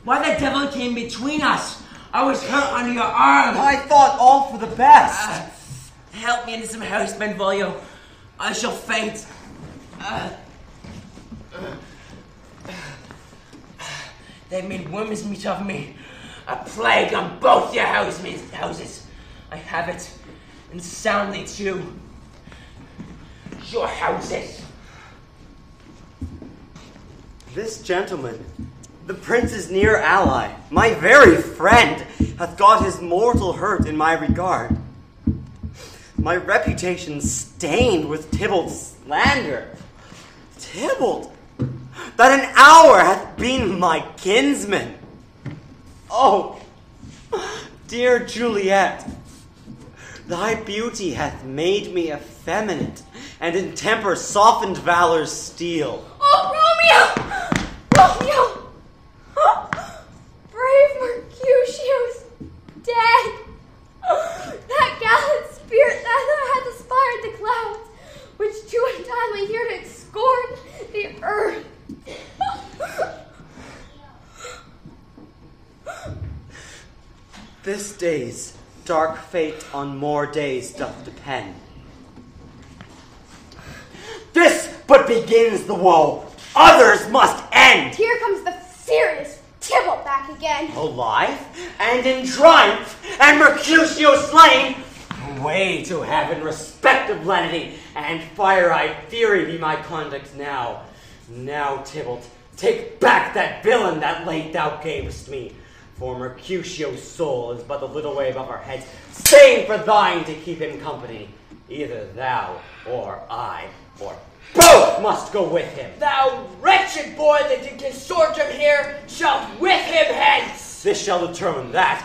Why the devil came between us? I was hurt under your arm. I thought all for the best. Help me into some house, Benvolio. I shall faint. They made worms meat of me. A plague on both your houses. I have it, and soundly too. Your houses. This gentleman, the prince's near ally, my very friend, hath got his mortal hurt in my regard. My reputation stained with Tybalt's slander. Tybalt, that an hour hath been my kinsman. Oh, dear Juliet, thy beauty hath made me effeminate, and in temper softened valor's steel. Oh, Romeo! Brave Mercutio's dead. That gallant spirit that hath aspired the clouds, which too untimely here did scorn the earth. This day's dark fate on more days doth depend. This but begins the woe. Others must end. Here comes the furious Tybalt back again. Alive and in triumph, and Mercutio slain. Way to heaven, respect of lenity, and fire-eyed fury be my conduct now. Now, Tybalt, take back that villain that late thou gavest me. For Mercutio's soul is but a little way above our heads, staying for thine to keep him company. Either thou or I, or both must go with him. Thou wretched boy that did consort him here, shalt with him hence. This shall determine that.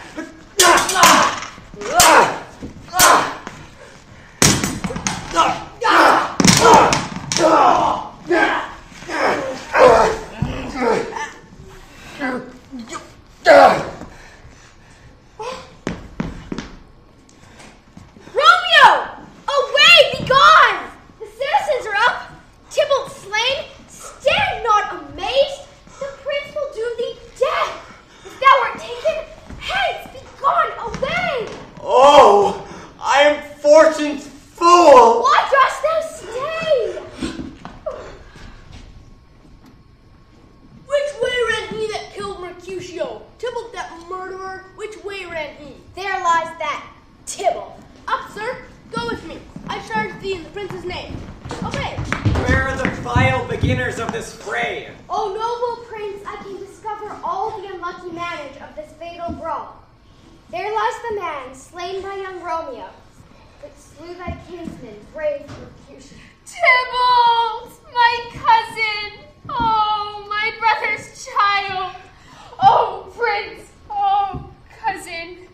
Romeo! Away! Be gone! The citizens are up. Tybalt slain. Stand not amazed. The prince will do thee death. If thou art taken, hence, be gone away. Oh, I am fortune's fool. Why dost thou stay? Which way ran he that killed Mercutio? Tybalt, that murderer, which way ran he? There lies that Tybalt. Up, sir, go with me. I charge thee in the prince's name. Obey. Where are the vile beginners of this fray. O noble prince, I can discover all the unlucky manage of this fatal brawl. There lies the man slain by young Romeo, but slew thy kinsman, brave Mercutio. Tybalt, my cousin. Oh, my brother's child. Oh, prince. Oh, cousin.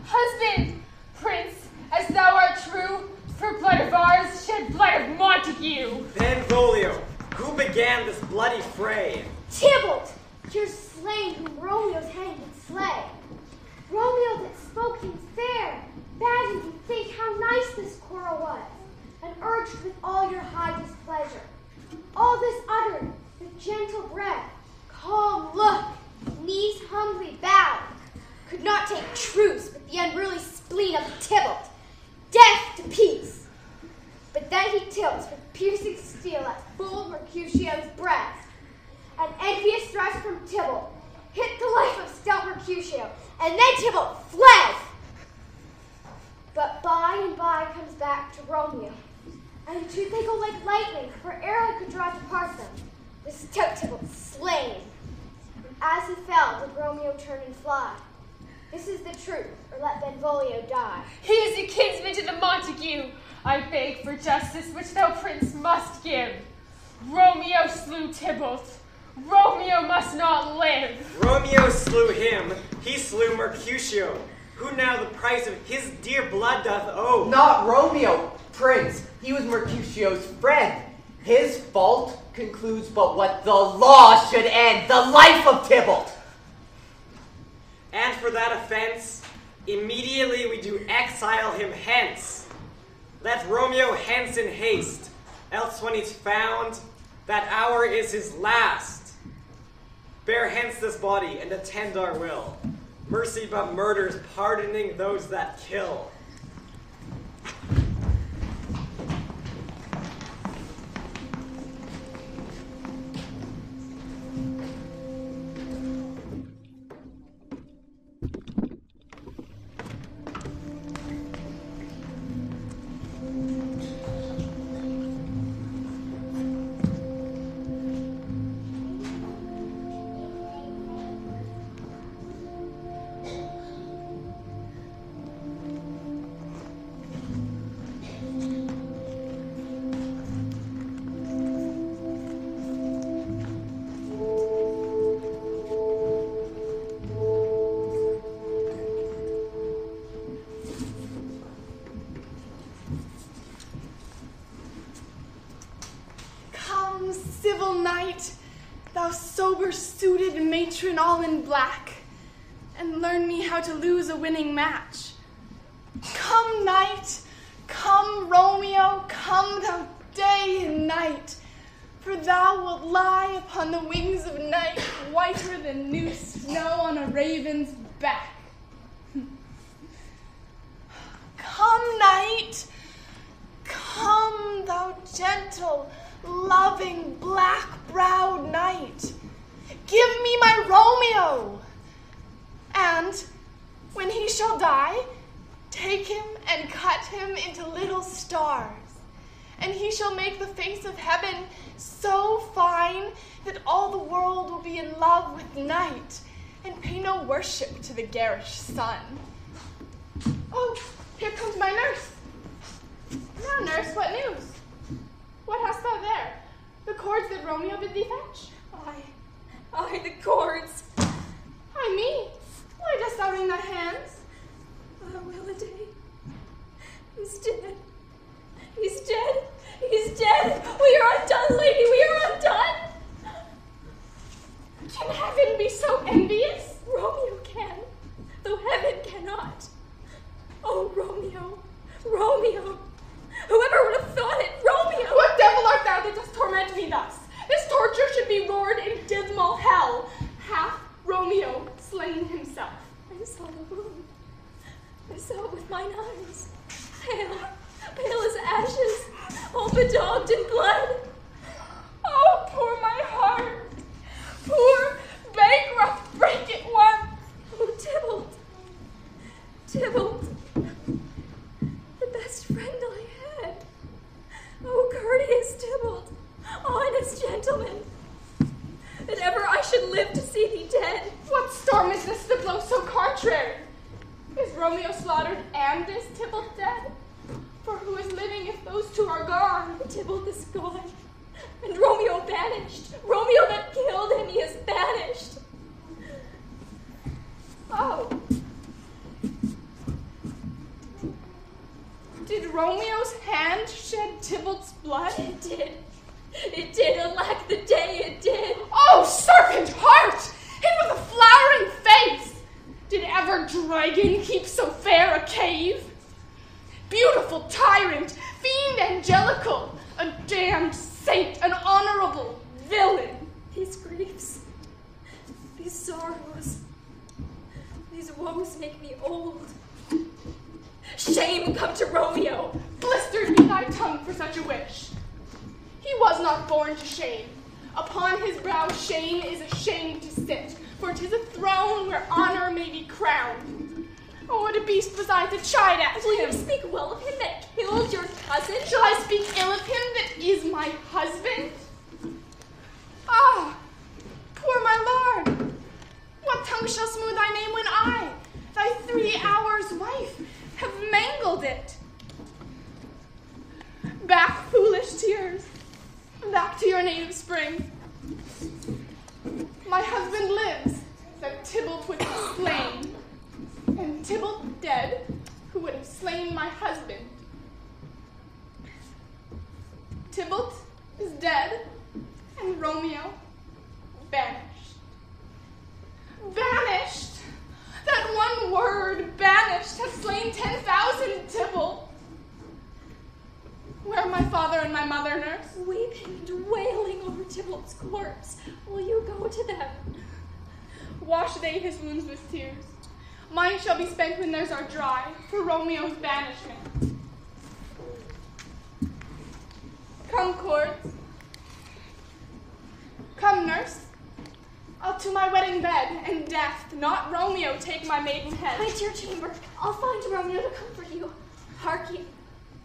Husband, prince, as thou art true, for blood of ours shed blood of Montague. Benvolio, who began this bloody fray? Tybalt, your slain whom Romeo's hand would slay. Romeo that spoke him fair, bade him think how nice this quarrel was, and urged with all your high displeasure. All this uttered with gentle breath, calm look, knees humbly bowed, could not take truce with the unruly spleen of Tybalt. Death to peace! But then he tilts with piercing steel at full Mercutio's breast. An envious thrust from Tybalt hit the life of stout Mercutio, and then Tybalt fled. But by and by comes back to Romeo, and the two they go like lightning, for arrow could draw to part them. The stout Tybalt slain. And as he fell, did Romeo turn and fly. This is the truth, or let Benvolio die. He is a kinsman to the Montague. I beg for justice, which thou, prince, must give. Romeo slew Tybalt. Romeo must not live. Romeo slew him. He slew Mercutio, who now the price of his dear blood doth owe. Not Romeo, prince. He was Mercutio's friend. His fault concludes but what the law should end, the life of Tybalt. And for that offense, immediately we do exile him hence. Let Romeo hence in haste, else when he's found, that hour is his last. Bear hence this body and attend our will. Mercy but murders, pardoning those that kill. Civil knight, thou sober-suited matron all in black, and learn me how to lose a winning match. Come, knight, come, Romeo, come thou day and night, for thou wilt lie upon the wings of night, whiter than new snow on a raven's back. Come, knight, come, thou gentle, loving, black-browed knight, give me my Romeo, and when he shall die, take him and cut him into little stars, and he shall make the face of heaven so fine that all the world will be in love with night and pay no worship to the garish sun. Oh, here comes my nurse. Now, nurse, what news? What hast thou there? The cords that Romeo bid thee fetch? Aye, the cords. Ay me, why dost thou wring thy hands? Williday. He's dead. He's dead. He's dead. We are undone, lady. We are undone. Can heaven be so envious? Romeo can, though heaven cannot. Oh, Romeo. Romeo. Whoever would have thought it? Romeo! What devil art thou that dost torment me thus? This torture should be roared in dismal hell. Hath Romeo slain himself? I saw the wound. I saw it with mine eyes. Pale, pale as ashes, all bedaubed in blood. Oh, poor my heart. Poor, bankrupt, break it one. Oh, Tybalt. Tybalt. The best friend I had. Oh, courteous Tybalt. On Romeo slaughtered and is Tybalt dead? For who is living if those two are gone? Tybalt is gone, and Romeo banished. Romeo that killed him, he is banished. Oh. Did Romeo's hand shed Tybalt's blood? It did. It did. Alack the day it did. Oh, serpent heart! Him with a flowering face! Did ever dragon keep so fair a cave? Beautiful tyrant, fiend angelical, a damned saint, an honorable villain. These griefs, these sorrows, these woes make me old. Shame come to Romeo. Blistered be thy tongue for such a wish. He was not born to shame. Upon his brow shame is ashamed to sit, for 'tis a throne where honor may be crowned. Oh, what a beast was I to chide at Will him! you speak well of him that killed your cousin? Shall I speak ill of him that is my husband? Ah, poor my lord! What tongue shall smooth thy name when I, thy 3 hours' wife, have mangled it? Back, foolish tears, back to your native spring. My husband lives, that Tybalt would have slain, and Tybalt dead, who would have slain my husband. Tybalt is dead, and Romeo banished. Banished! That one word, banished, has slain 10,000 Tybalt. Where my father and my mother, nurse? Weeping and wailing over Tybalt's corpse. Will you go to them? Wash they his wounds with tears. Mine shall be spent when theirs are dry, for Romeo's banishment. Come, cords. Come, nurse. I'll to my wedding bed, and death, not Romeo, take my maiden head. My dear chamber, I'll find Romeo to comfort you. Hark ye,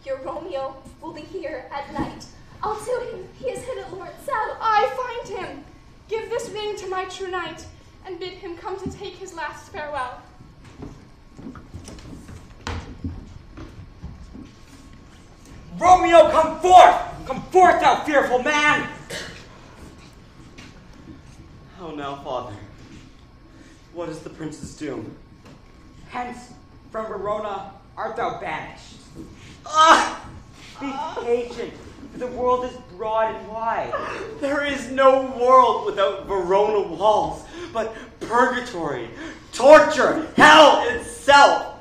your Romeo will be here at night. I'll to him, he is hid at Lawrence South. I find him. Give this ring to my true knight, and bid him come to take his last farewell. Romeo, come forth! Come forth, thou fearful man! How now, father? What is the prince's doom? Hence, from Verona art thou banished. Ah! Be patient, for the world is broad and wide. There is no world without Verona walls, but purgatory, torture, hell itself.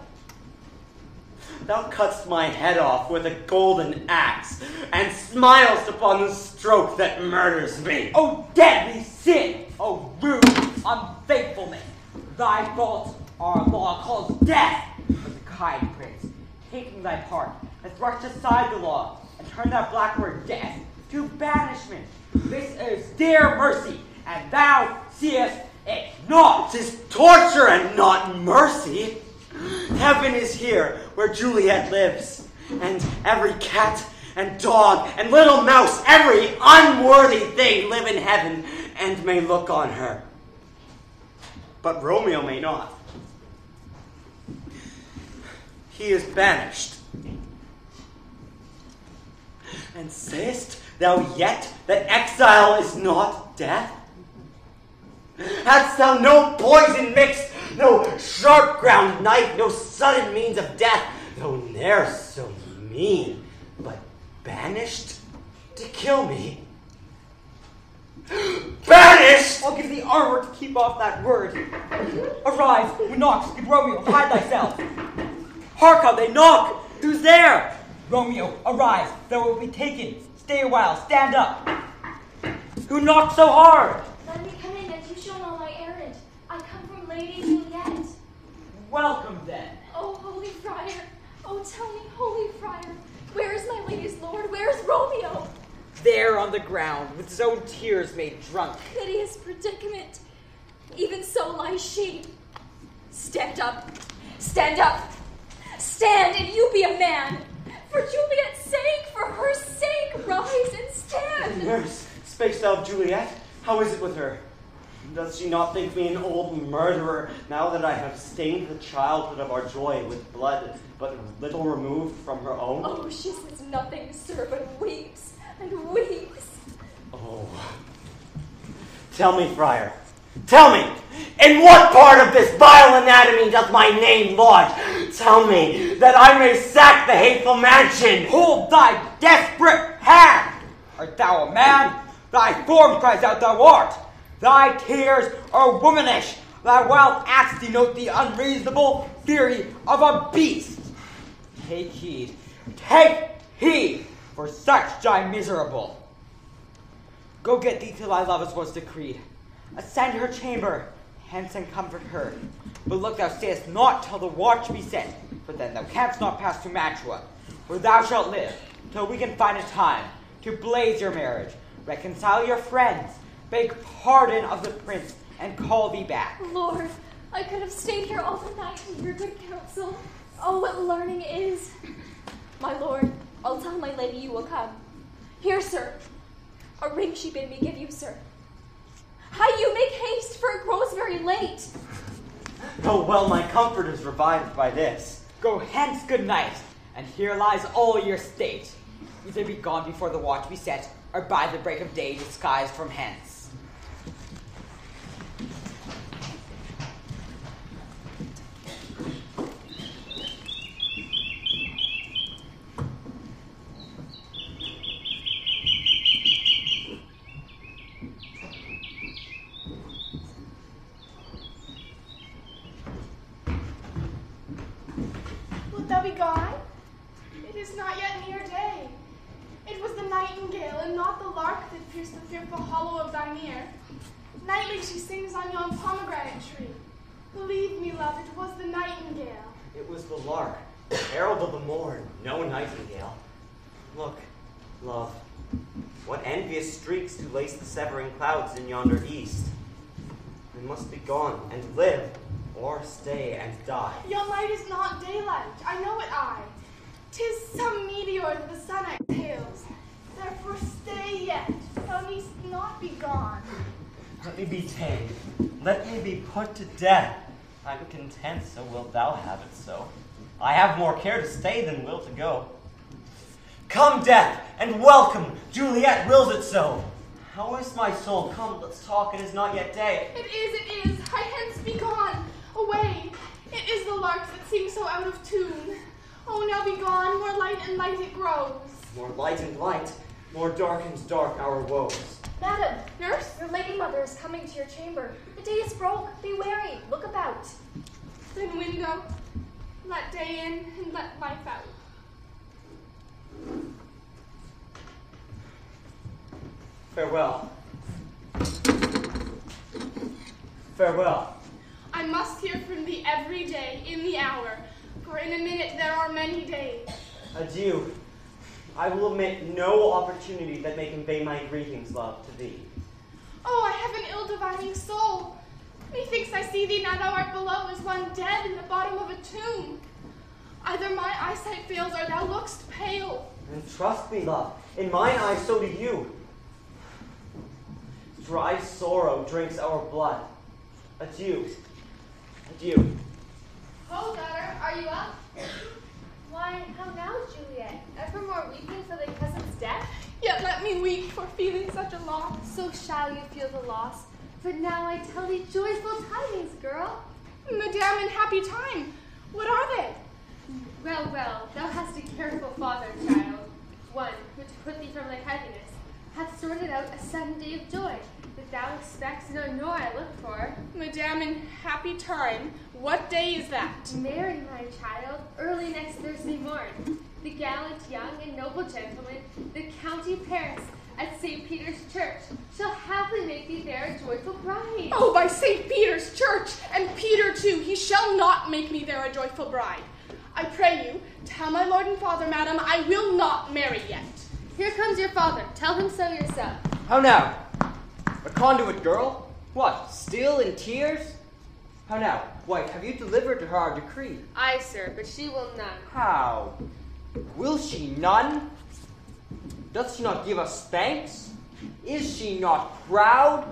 Thou cutt'st my head off with a golden axe, and smilest upon the stroke that murders me. O deadly sin! O rude unfaithfulness! Thy faults our law calls death! But the kind prince, taking thy part, has brushed aside the law, and turned that black word death to banishment. This is dear mercy, and thou seest it not. 'Tis torture and not mercy. Heaven is here where Juliet lives, and every cat and dog and little mouse, every unworthy thing live in heaven and may look on her. But Romeo may not. He is banished. And sayest thou yet that exile is not death? Hadst thou no poison mixed, no sharp ground knife, no sudden means of death, though ne'er so mean, but banished to kill me? Banished! I'll give thee armor to keep off that word. Arise, who knocks? Good Romeo, hide thyself. Hark how they knock! Who's there? Romeo, arise, thou wilt be taken. Stay a while, stand up. Who knocked so hard? Let me come in, that you shall know my errand. I come from Lady Juliet. Welcome then. Oh, holy friar. Oh, tell me, holy friar, where is my lady's lord? Where is Romeo? There on the ground, with his own tears made drunk. Piteous predicament. Even so lies she. Stand up. Stand up. Stand, and you be a man. For Juliet's sake, for her sake, rise and stand. Nurse, spakest thou of Juliet? How is it with her? Does she not think me an old murderer now that I have stained the childhood of our joy with blood but little removed from her own? Oh, she says nothing, sir, but weeps and weeps. Oh. Tell me, Friar, tell me, in what part of this vile anatomy does my name lodge? Tell me, that I may sack the hateful mansion. Hold thy desperate hand! Art thou a man? Thy form cries out thou art. Thy tears are womanish. Thy wild acts denote the unreasonable fury of a beast. Take heed, for such die miserable. Go get thee to thy love as was decreed. Ascend her chamber, hence and comfort her. But look, thou stayest not till the watch be set, for then thou canst not pass to Mantua, where thou shalt live, till we can find a time to blaze your marriage, reconcile your friends, beg pardon of the prince, and call thee back. Lord, I could have stayed here all the night in your good counsel. Oh, what learning is. My lord, I'll tell my lady you will come. Here, sir, a ring she bid me give you, sir. How you make haste, for it grows very late. Oh, well, my comfort is revived by this. Go hence, good knight, and here lies all your state. Either be gone before the watch be set, or by the break of day disguised from hence. Wilt thou be gone? It is not yet near day. It was the nightingale and not the lark that pierced the fearful hollow of thine ear. Nightly she sings on yon pomegranate tree. Believe me, love, it was the nightingale. It was the lark, herald of the morn, no nightingale. Look, love, what envious streaks do lace the severing clouds in yonder east. We must be gone and live, or stay and die. Yon light is not daylight, I know it I. 'Tis some meteor that the sun exhales. Therefore stay yet, thou needst not be gone. Let me be tamed, let me be put to death. I'm content, so wilt thou have it so. I have more care to stay than will to go. Come, death, and welcome, Juliet wills it so. How is my soul? Come, let's talk, it is not yet day. It is, I hence be gone, away. It is the larks that sing so out of tune. Oh, now be gone, more light and light it grows. More light and light, more dark and dark our woes. Madam, Nurse? your lady mother is coming to your chamber. The day is broke. Be wary. Look about. Then window, let day in and let life out. Farewell. Farewell. I must hear from thee every day, in the hour, for in a minute there are many days. Adieu. I will omit no opportunity that may convey my greetings, love, to thee. Oh, I have an ill-divining soul. Methinks I see thee now thou art below as one dead in the bottom of a tomb. Either my eyesight fails or thou look'st pale. And trust me, love, in mine eyes so do you. Dry sorrow drinks our blood. Adieu. Adieu. Oh, daughter, are you up? Why, how now, Juliet? Ever more weeping for thy cousin's death? Yet let me weep for feeling such a loss. So shall you feel the loss. But now I tell thee joyful tidings, girl. Madame, in happy time. What are they? Well, well, thou hast a careful father, child. One who, to put thee from thy heaviness, hath sorted out a sudden day of joy that thou expects nor I look for. Madame, in happy time. What day is that? Marry, my child, early next Thursday morn. The gallant young and noble gentleman, the county Paris, at St. Peter's Church, shall happily make thee there a joyful bride. Oh, by St. Peter's Church, and Peter too, he shall not make me there a joyful bride. I pray you, tell my lord and father, madam, I will not marry yet. Here comes your father. Tell him so yourself. How now? A conduit girl? What, still in tears? How now? Wife, have you delivered to her our decree? Aye, sir, but she will none. How? Will she none? Doth she not give us thanks? Is she not proud?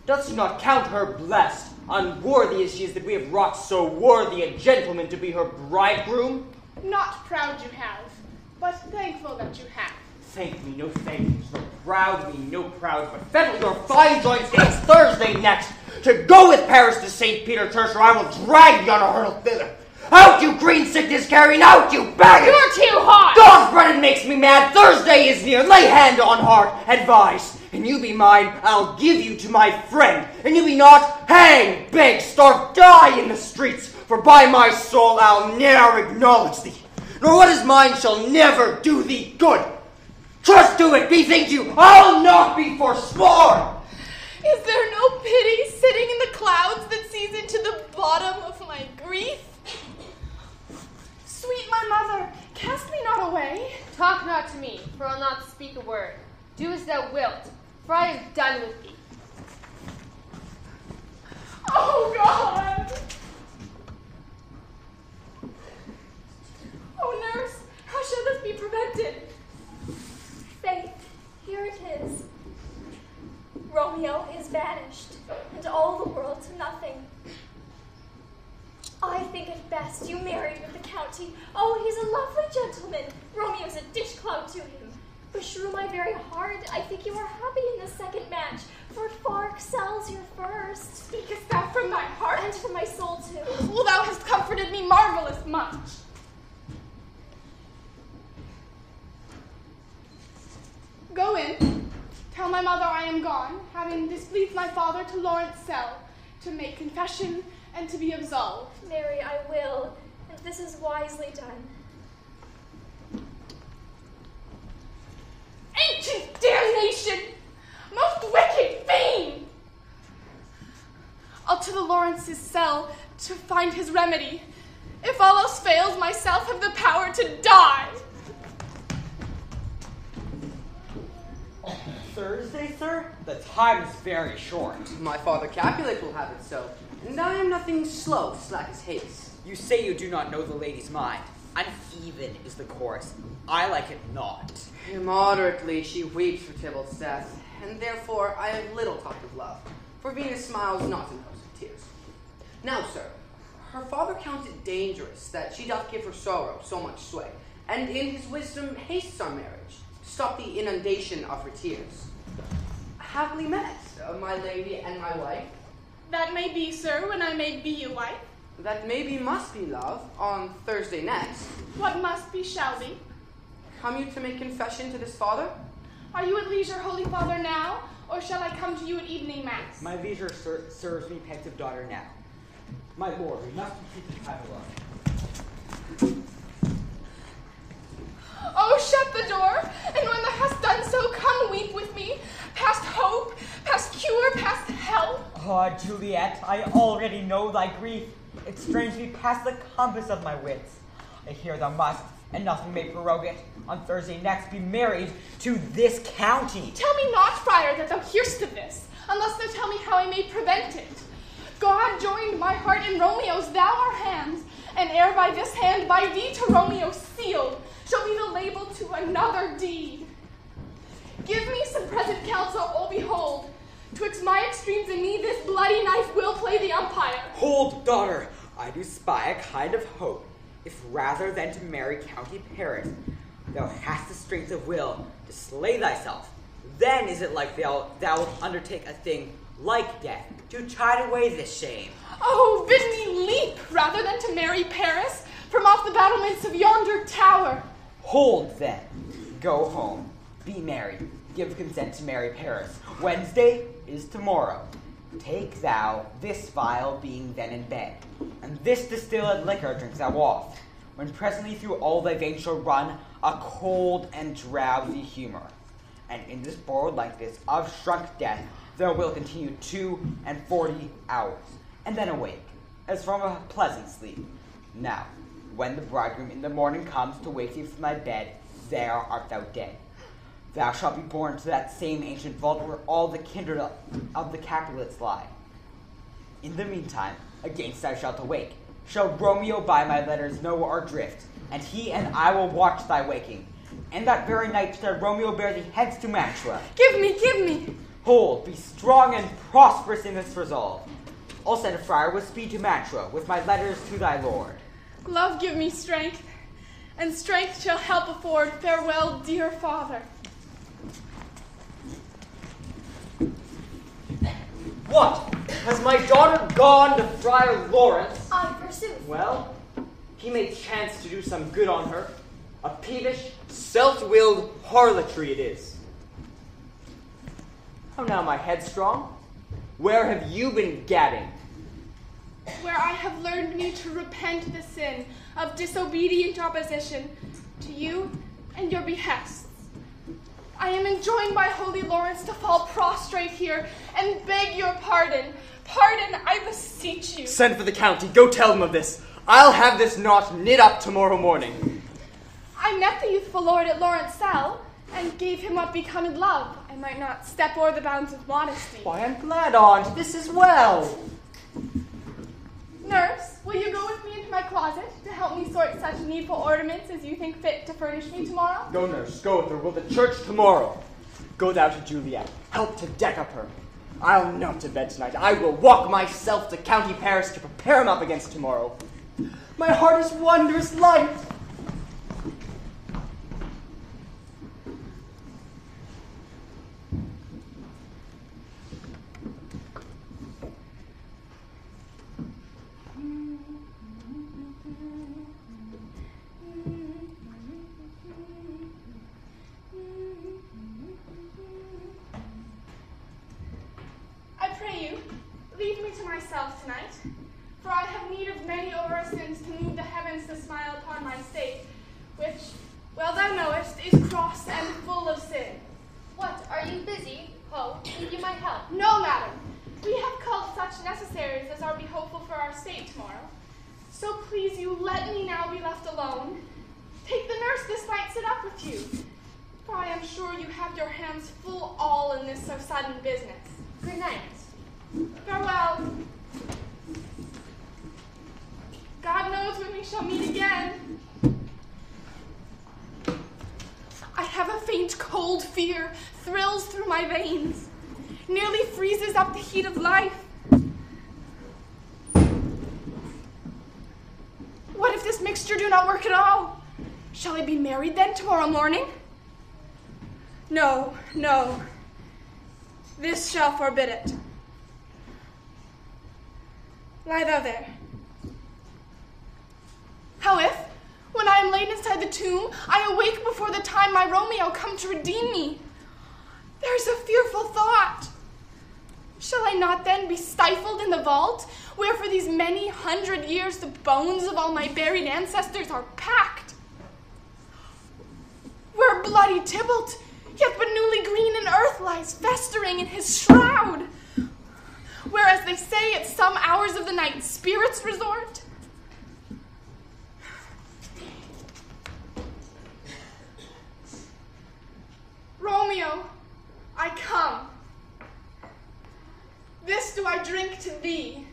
Doth she not count her blessed? Unworthy as she is that we have wrought so worthy a gentleman to be her bridegroom? Not proud you have, but thankful that you have. Thank me, no thank you. So proud me, no proud, but fettle your fine joints next Thursday next, to go with Paris to St. Peter Church, or I will drag thee on a hurdle thither. Out, you green sickness carrying, out, you baggage! You're too hot! Dog's bread makes me mad, Thursday is near, lay hand on heart, advise. And you be mine, I'll give you to my friend. And you be not, hang, beg, starve, die in the streets. For by my soul I'll ne'er acknowledge thee. Nor what is mine shall never do thee good. Trust to it, bethink you, I'll not be forsworn. Is there no pity sitting in the clouds that sees into the bottom of my grief? Sweet my mother, cast me not away. Talk not to me, for I'll not speak a word. Do as thou wilt, for I have done with thee. Oh, God! Oh, nurse, how shall this be prevented? Faith, here it is. Romeo is vanished, and all the world to nothing. I think it best you married with the county. Oh, he's a lovely gentleman. Romeo's a dish-clout to him. Beshrew my very heart, I think you are happy in the second match, for it far excels your first. Speakest thou from thy heart? And from my soul, too. Well, thou hast comforted me marvelous much. Go in. Tell my mother I am gone, having displeased my father to Lawrence cell, to make confession and to be absolved. Mary, I will, and this is wisely done. Ancient damnation! Most wicked fiend! I'll to the Lawrence's cell to find his remedy. If all else fails, myself have the power to die. Thursday, sir? The time is very short. My father Capulet will have it so, and I am nothing slow, slack as haste. You say you do not know the lady's mind. Uneven is the course. I like it not. Immoderately she weeps for Tybalt's death, and therefore I have little talk of love, for Venus smiles not in hosts of tears. Now, sir, her father counts it dangerous that she doth give her sorrow so much sway, and in his wisdom hastes our marriage, to stop the inundation of her tears. Happily met, my lady and my wife. That may be, sir, when I may be your wife. That maybe must be, love, on Thursday next. What must be shall be. Come you to make confession to this father? Are you at leisure, holy father, now, or shall I come to you at evening mass? My leisure serves me, pensive daughter, now. My lord, we must keep the time alone. Oh, shut the door, and when thou hast done so, come weep with me, past hope, past cure, past help. Ah, Juliet, I already know thy grief. It strains me past the compass of my wits. I hear thou must, and nothing may prorogue it, on Thursday next be married to this county. Tell me not, friar, that thou hear'st of this, unless thou tell me how I may prevent it. God joined my heart in Romeo's, thou our hands, and ere by this hand by thee to Romeo sealed, shall be the label to another deed. Give me some present counsel, oh behold, twixt my extremes and me this bloody knife will play the umpire. Hold, daughter, I do spy a kind of hope. If rather than to marry County Paris, thou hast the strength of will to slay thyself, then is it like thou wilt undertake a thing like death, to chide away this shame. Oh, bid me leap rather than to marry Paris from off the battlements of yonder tower. Hold then, go home, be married, give consent to marry Paris. Wednesday is tomorrow. Take thou this vial being then in bed, and this distilled liquor drink thou oft, when presently through all thy veins shall run a cold and drowsy humor. And in this borrowed likeness of shrunk death thou wilt continue 42 hours, and then awake, as from a pleasant sleep. Now, when the bridegroom in the morning comes to wake thee from thy bed, there art thou dead. Thou shalt be born to that same ancient vault where all the kindred of the Capulets lie. In the meantime, against thou shalt awake, shall Romeo by my letters know our drift, and he and I will watch thy waking. And that very night shall Romeo bear thee hence to Mantua. Give me, give me. Hold, be strong and prosperous in this resolve. I'll send a friar with speed to Mantua, with my letters to thy lord. Love give me strength, and strength shall help afford. Farewell, dear father. What? Has my daughter gone to Friar Lawrence? I forsooth. Well, he may chance to do some good on her. A peevish, self-willed harlotry it is. How now, my headstrong? Where have you been gadding? Where I have learned me to repent the sin of disobedient opposition to you and your behests. I am enjoined by Holy Lawrence to fall prostrate here and beg your pardon. Pardon, I beseech you. Send for the county. Go tell them of this. I'll have this knot knit up tomorrow morning. I met the youthful lord at Lawrence cell and gave him what becometh love. I might not step o'er the bounds of modesty. Why, I'm glad on't. This is well. Nurse, will you go with me into my closet to help me sort such needful ornaments as you think fit to furnish me tomorrow? Go, nurse, go with her. We'll to church tomorrow. Go thou to Juliet. Help to deck up her. I'll not to bed tonight. I will walk myself to County Paris to prepare him up against tomorrow. My heart is wondrous light. Myself tonight, for I have need of many orisons to move the heavens to smile upon my state, which, well thou knowest, is cross and full of sin. What, are you busy? Oh, need you my help? No, madam. We have called such necessaries as are behoveful for our state tomorrow. So please you let me now be left alone. Take the nurse this night sit up with you, for I am sure you have your hands full all in this so sudden business. Good night. Farewell. God knows when we shall meet again. I have a faint cold fear thrills through my veins, nearly freezes up the heat of life. What if this mixture do not work at all? Shall I be married then tomorrow morning? No, no. This shall forbid it. Lie thou there. How if, when I am laid inside the tomb, I awake before the time my Romeo come to redeem me? There is a fearful thought. Shall I not then be stifled in the vault, where for these many 100 years the bones of all my buried ancestors are packed? Where bloody Tybalt, yet but newly green in earth, lies festering in his shroud? Where, as they say, at some hours of the night, spirits resort? Romeo, I come. This do I drink to thee.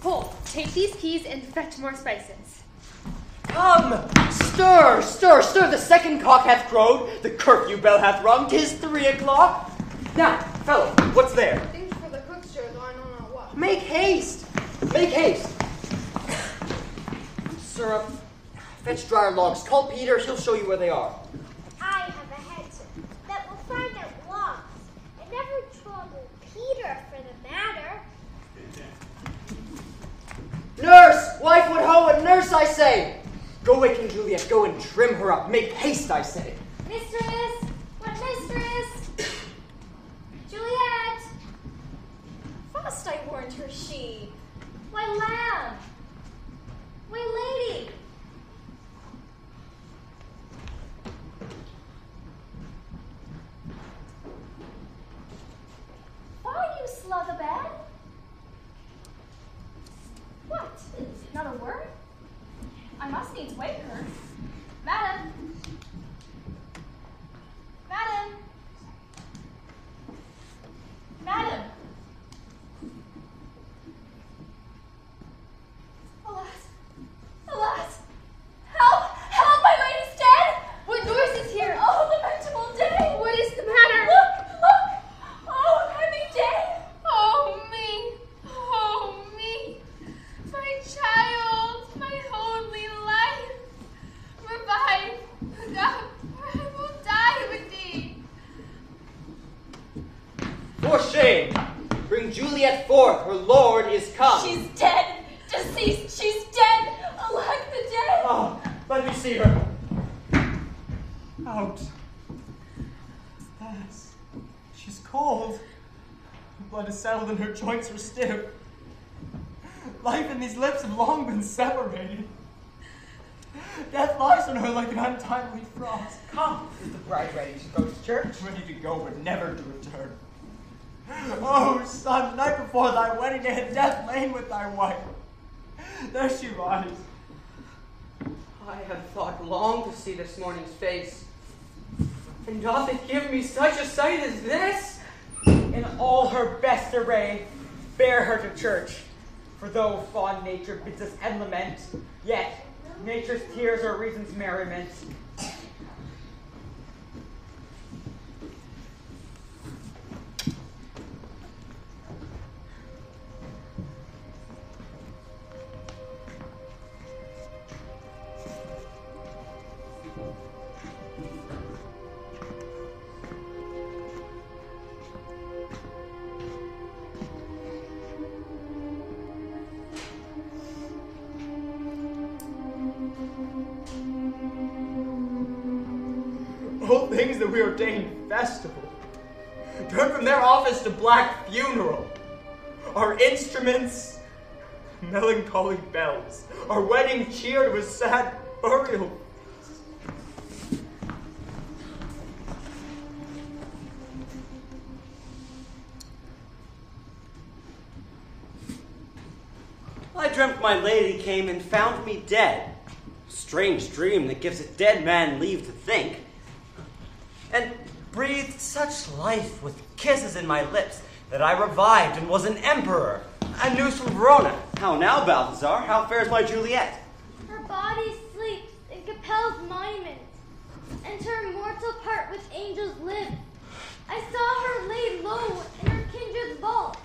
Pull, take these keys and fetch more spices. Come, stir, stir, stir, the second cock hath crowed, the curfew bell hath rung, 'tis 3 o'clock. Now, fellow, what's there? Things for the cook's share, though I know not what. Make haste, make haste. Syrup, fetch dryer logs, call Peter, he'll show you where they are. I have a head that will find out logs and never trouble Peter for the matter. Nurse, wife would hoe, and nurse, I say. Go waken Juliet, go and trim her up. Make haste, I say. Mistress! What mistress? Juliet! Fast I warned her she. Why, lamb! Why, lady! Why, you slug a bed? What? Not a word? I must need to wake her. Madam. Madam. Madam. Alas. Alas. Help! Help! My lady's dead! What noise is here? Oh, lamentable day! What is the matter? Look! Look! Oh, heavy day! Oh me, oh me, my child, my only life. Revive, God, or I will die with thee. For shame! Bring Juliet forth, her lord is come. She's dead! Deceased! She's dead! Alack the day! Oh, let me see her. Out. Yes. She's cold. Her blood is settled and her joints are stiff. Life and these lips have long been separated. Death lies on her like an untimely frost. Come, is the bride ready to go to church? Ready to go, but never to return. Oh, son, the night before thy wedding day had death lain with thy wife. There she lies. I have thought long to see this morning's face. And doth it give me such a sight as this? In all her best array, bear her to church. For though fond nature bids us end lament, yet nature's tears are reason's merriment. All things that we ordained festival turn from their office to black funeral. Our instruments, melancholy bells. Our wedding cheered with sad burial. I dreamt my lady came and found me dead. Strange dream that gives a dead man leave to think. And breathed such life with kisses in my lips that I revived and was an emperor. And news from Verona. How now, Balthazar? How fares my Juliet? Her body sleeps in Capel's monument, and her mortal part with angels live. I saw her laid low in her kindred's vault,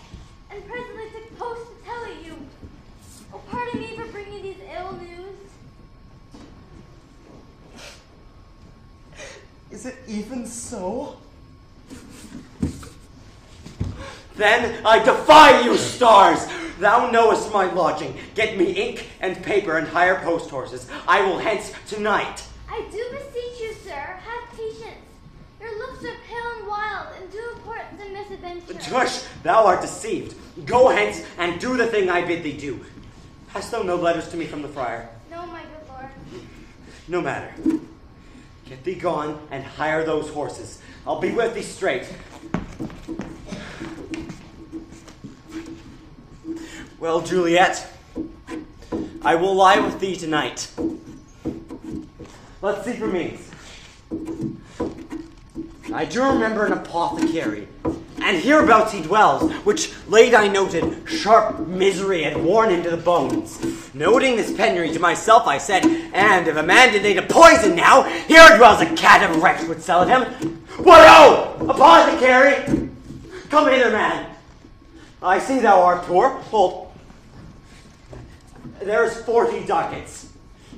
and presently took post to tell it you. Oh, pardon me for bringing these ill news. Is it even so? Then I defy you, stars! Thou knowest my lodging. Get me ink and paper and hire post horses. I will hence tonight. I do beseech you, sir, have patience. Your looks are pale and wild, and do import the misadventure. Tush, thou art deceived. Go hence and do the thing I bid thee do. Hast thou no letters to me from the friar? No, my good lord. No matter. Get thee gone and hire those horses. I'll be with thee straight. Well, Juliet, I will lie with thee tonight. Let's see for means. I do remember an apothecary, and hereabouts he dwells, which late I noted sharp misery had worn into the bones. Noting this penury to myself, I said, and if a man did need a poison now, here dwells a cat of wretch would sell it him. What ho! Apothecary! Come hither, man. I see thou art poor. Hold. There's 40 ducats.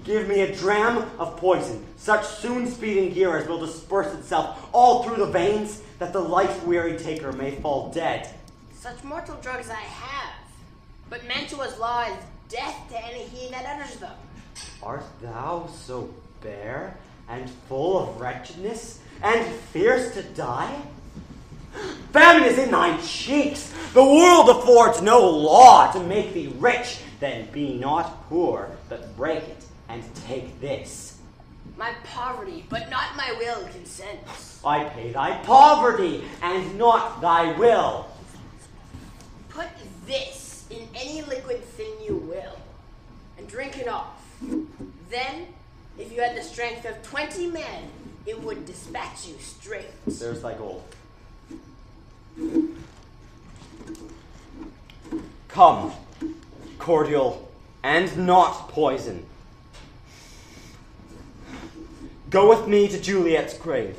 Give me a dram of poison, such soon speeding gear as will disperse itself all through the veins, that the life-weary taker may fall dead. Such mortal drugs I have, but Manitoba's law is death to any he that utters them. Art thou so bare and full of wretchedness and fierce to die? Famine is in thy cheeks. The world affords no law to make thee rich. Then be not poor, but break it and take this. My poverty, but not my will, consents. I pay thy poverty and not thy will. Put this in any liquid thing you will, and drink it off. Then, if you had the strength of 20 men, it would dispatch you straight. There's thy gold. Come, cordial and not poison. Go with me to Juliet's grave,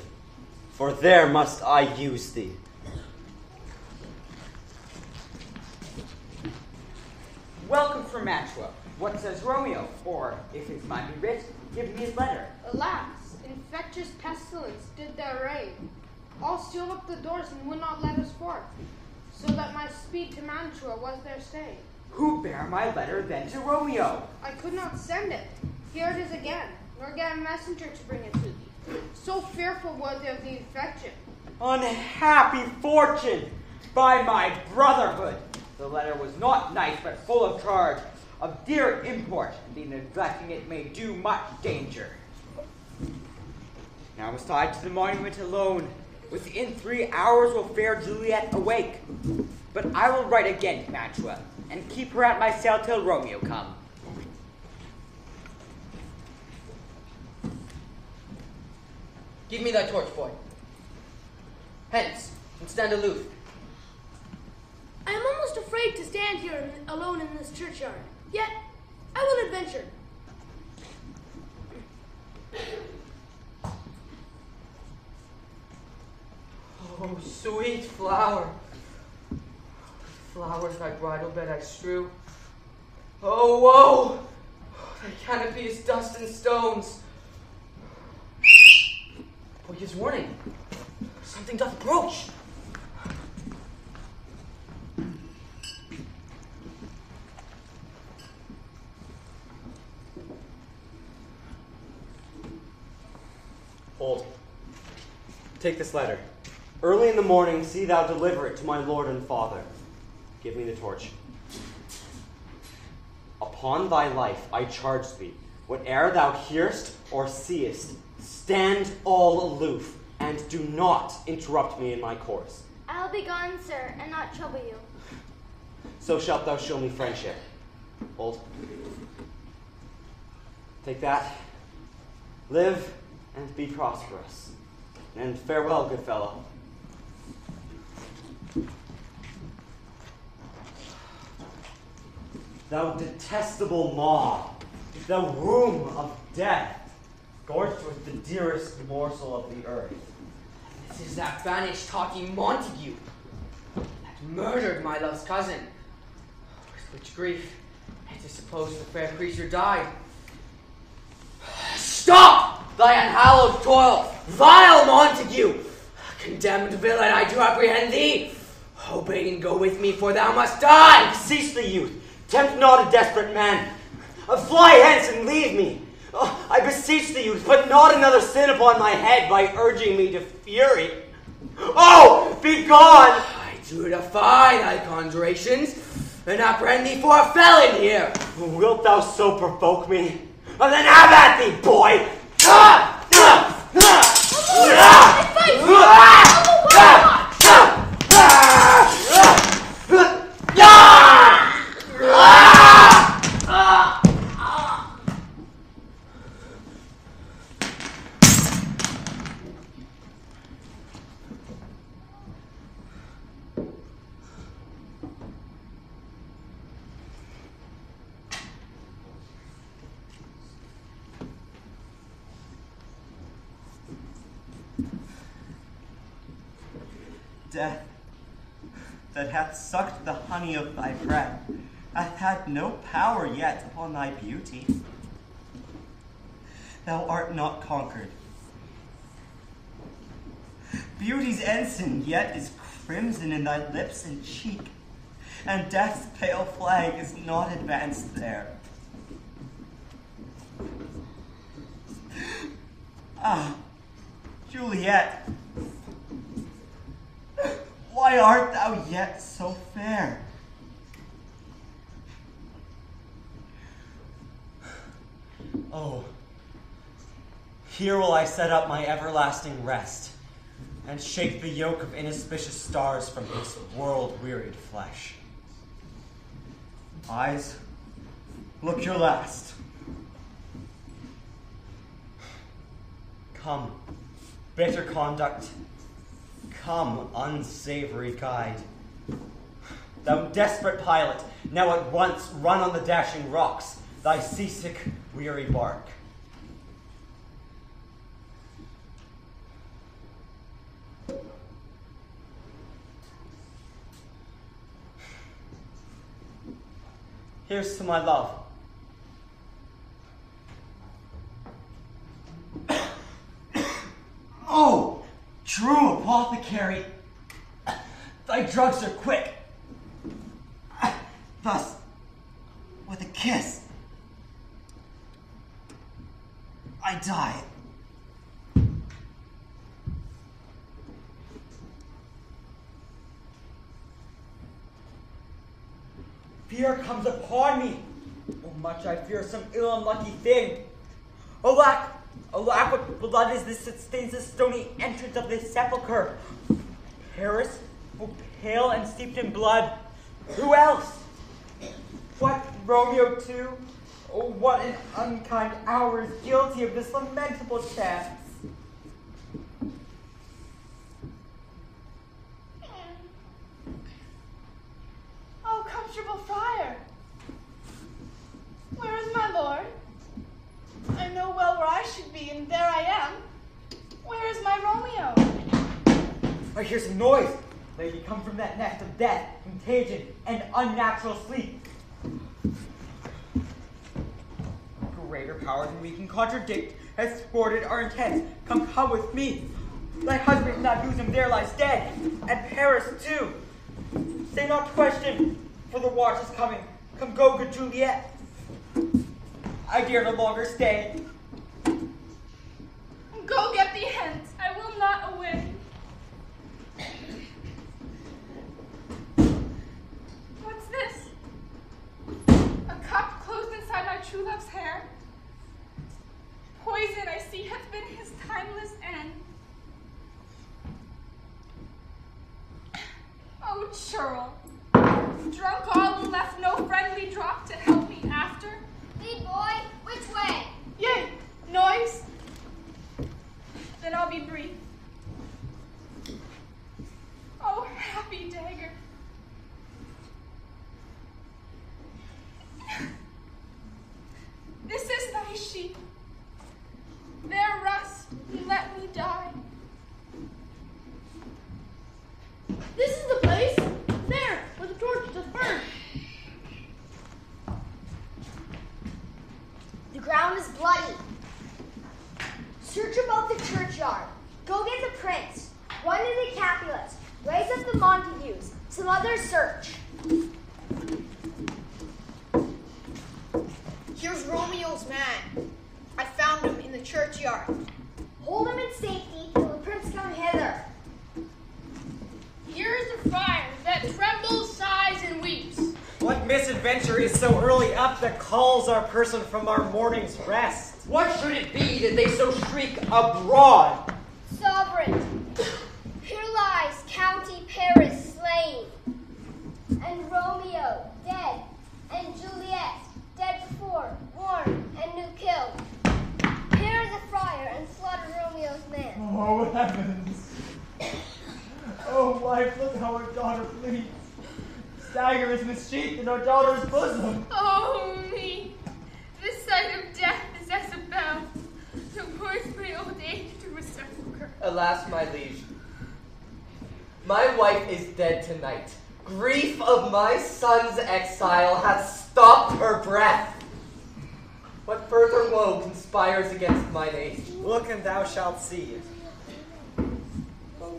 for there must I use thee. Welcome from Mantua. What says Romeo? Or, if his mind be writ, give me his letter. Alas, infectious pestilence did their reign. All sealed up the doors and would not let us forth, so that my speed to Mantua was their stay. Who bear my letter then to Romeo? I could not send it. Here it is again, nor get a messenger to bring it to thee. So fearful was they of the infection. Unhappy fortune! By my brotherhood! The letter was not nice, but full of charge, of dear import, and the neglecting it may do much danger. Now must I to the monument alone. Within 3 hours will fair Juliet awake. But I will write again to Mantua, and keep her at my cell till Romeo come. Give me thy torch, boy. Hence, and stand aloof. I am almost afraid to stand here alone in this churchyard. Yet, I will adventure. Oh, sweet flower. Flowers thy bridal bed I strew. Oh, woe! Thy canopy is dust and stones. Boy gives warning. Something doth approach. Hold. Take this letter. Early in the morning, see thou deliver it to my lord and father. Give me the torch. Upon thy life I charge thee, whate'er thou hearest or seest, stand all aloof, and do not interrupt me in my course. I'll be gone, sir, and not trouble you. So shalt thou show me friendship. Hold. Take that. Live and be prosperous. And farewell, good fellow. Thou detestable maw, thou womb of death, gorged with the dearest morsel of the earth. This is that banished haughty Montague that murdered my love's cousin. With which grief it is supposed the fair creature died. Stop thy unhallowed toil, vile Montague! Condemned villain, I do apprehend thee. Obey and go with me, for thou must die. Cease the youth. Tempt not a desperate man. Fly hence and leave me. I beseech thee, youth, put not another sin upon my head by urging me to fury. Oh, be gone! I do defy thy conjurations, and apprehend thee for a felon here. Wilt thou so provoke me? Then have at thee, boy! Death, that hath sucked the honey of thy breath, hath had no power yet upon thy beauty. Thou art not conquered. Beauty's ensign yet is crimson in thy lips and cheek, and death's pale flag is not advanced there. Ah, Juliet, why art thou yet so fair? Oh, here will I set up my everlasting rest, and shake the yoke of inauspicious stars from his world-wearied flesh. Eyes, look your last. Come, bitter conduct. Come, unsavory guide. Thou desperate pilot, now at once run on the dashing rocks, thy seasick, weary bark. Here's to my love. Oh, true apothecary, thy drugs are quick. Thus, with a kiss, I die. Fear comes upon me. Oh, much I fear some ill unlucky thing. Alack, what blood is this that stains the stony entrance of this sepulchre? Paris, oh, pale and steeped in blood. Who else? What, Romeo too? Oh, what an unkind hour is guilty of this lamentable chance. Oh, comfortable friar. Where is my lord? I know well where I should be, and there I am. Where is my Romeo? I hear some noise. Lady, come from that nest of death, contagion, and unnatural sleep. Greater power than we can contradict has thwarted our intent. Come with me. Thy husband in that bosom there lies dead, and Paris too. Say not question, for the watch is coming. Come go, good Juliet. I dare no longer stay. Go get thee hence. I will not away. What's this? A cup closed inside my true love's hair? Poison, I see, hath been his timeless end. Oh, churl, drunk all and left no friendly drop to help me after? Lead boy, which way? Yea, noise. Then I'll be brief. Oh, happy dagger. This is thy sheep. There rust, and let me die. This is the place. There, where the torch doth burn. The ground is bloody. Search about the churchyard. Go get the prince. Run to the Capulets. Raise up the Montagues. Some others search. Here's Romeo's man. I found him in the churchyard. Hold him in safety till the prince come hither. Here is the friar that trembles, sighs, and weeps. What misadventure is so early up that calls our person from our morning's rest? What should it be that they so shriek abroad? Sovereign, here lies County Paris slain, and Romeo dead, and Juliet dead before, warned and new killed. Here is the friar and slaughtered Romeo's man. Oh, heavens. Oh, wife, look how our daughter bleeds. Dagger is mischieved in our daughter's bosom. Oh, me. The sight of death is as a bell that pours my old age to a sepulchre. Alas, my liege, my wife is dead tonight. Grief of my son's exile hath stopped her breath. What further woe conspires against mine age? Look and thou shalt see.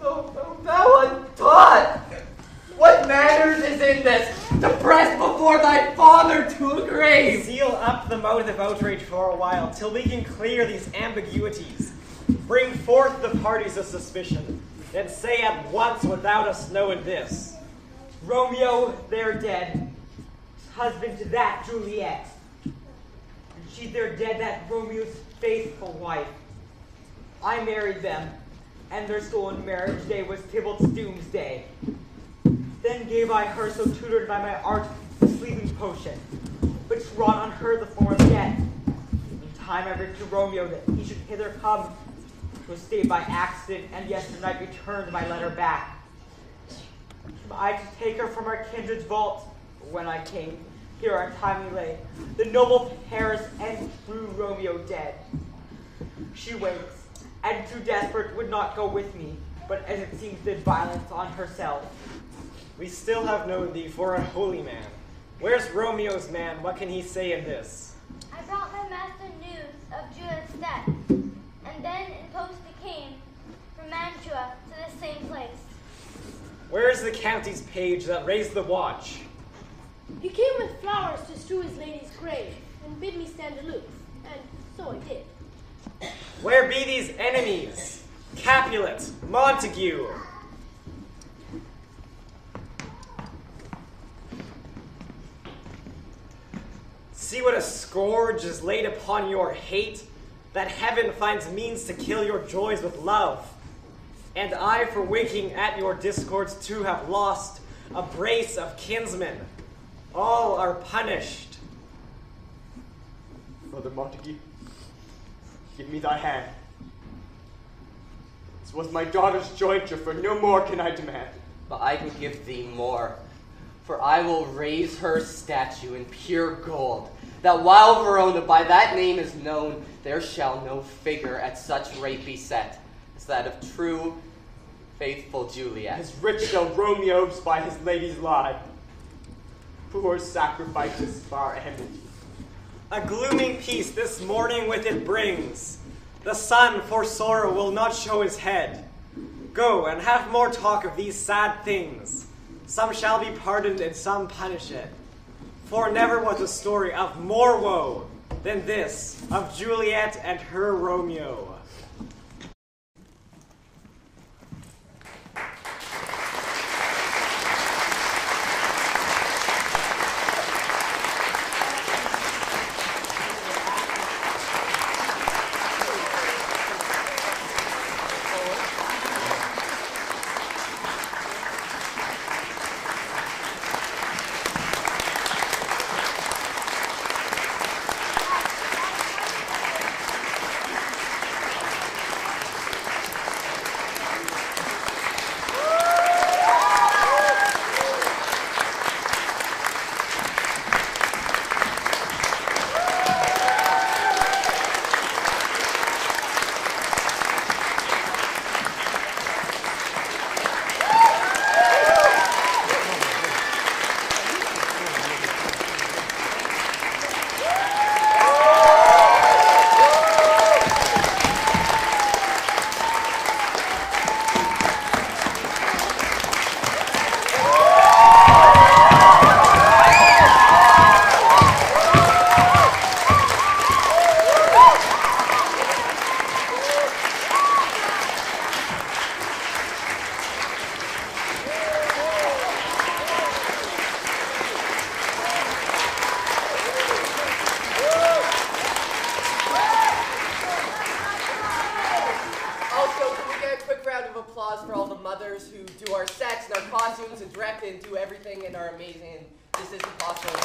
Oh, thou untaught! What manners is in this, to press before thy father to a grave? Seal up the mode of outrage for a while, till we can clear these ambiguities. Bring forth the parties of suspicion, and say at once without us knowing this. Romeo, there dead. Husband to that Juliet. And she there dead, that Romeo's faithful wife. I married them, and their stolen marriage day was Tybalt's doomsday. Then gave I her, so tutored by my art, the sleeping potion, which wrought on her the form of death. In time I writ to Romeo that he should hither come, was stayed by accident, and yesterday returned my letter back. I to take her from our kindred's vault. When I came, here untimely lay the noble Paris and true Romeo dead. She waits, and too desperate would not go with me, but as it seems did violence on herself. We still have known thee for a holy man. Where's Romeo's man? What can he say in this? I brought my master news of Juliet's death, and then in post it came from Mantua to this same place. Where is the county's page that raised the watch? He came with flowers to strew his lady's grave, and bid me stand aloof, and so I did. Where be these enemies? Capulet, Montague. See what a scourge is laid upon your hate, that heaven finds means to kill your joys with love. And I, for winking at your discords, too have lost a brace of kinsmen. All are punished. Brother Montague, give me thy hand. This was my daughter's jointure, for no more can I demand. But I can give thee more, for I will raise her statue in pure gold, that while Verona by that name is known, there shall no figure at such rate be set as that of true, faithful Juliet. As rich shall Romeo's by his lady's lie. Poor sacrifices far enmity. A glooming peace this morning with it brings. The sun for sorrow will not show his head. Go and have more talk of these sad things. Some shall be pardoned and some punished. For never was a story of more woe than this of Juliet and her Romeo. And do everything and are amazing. This is impossible.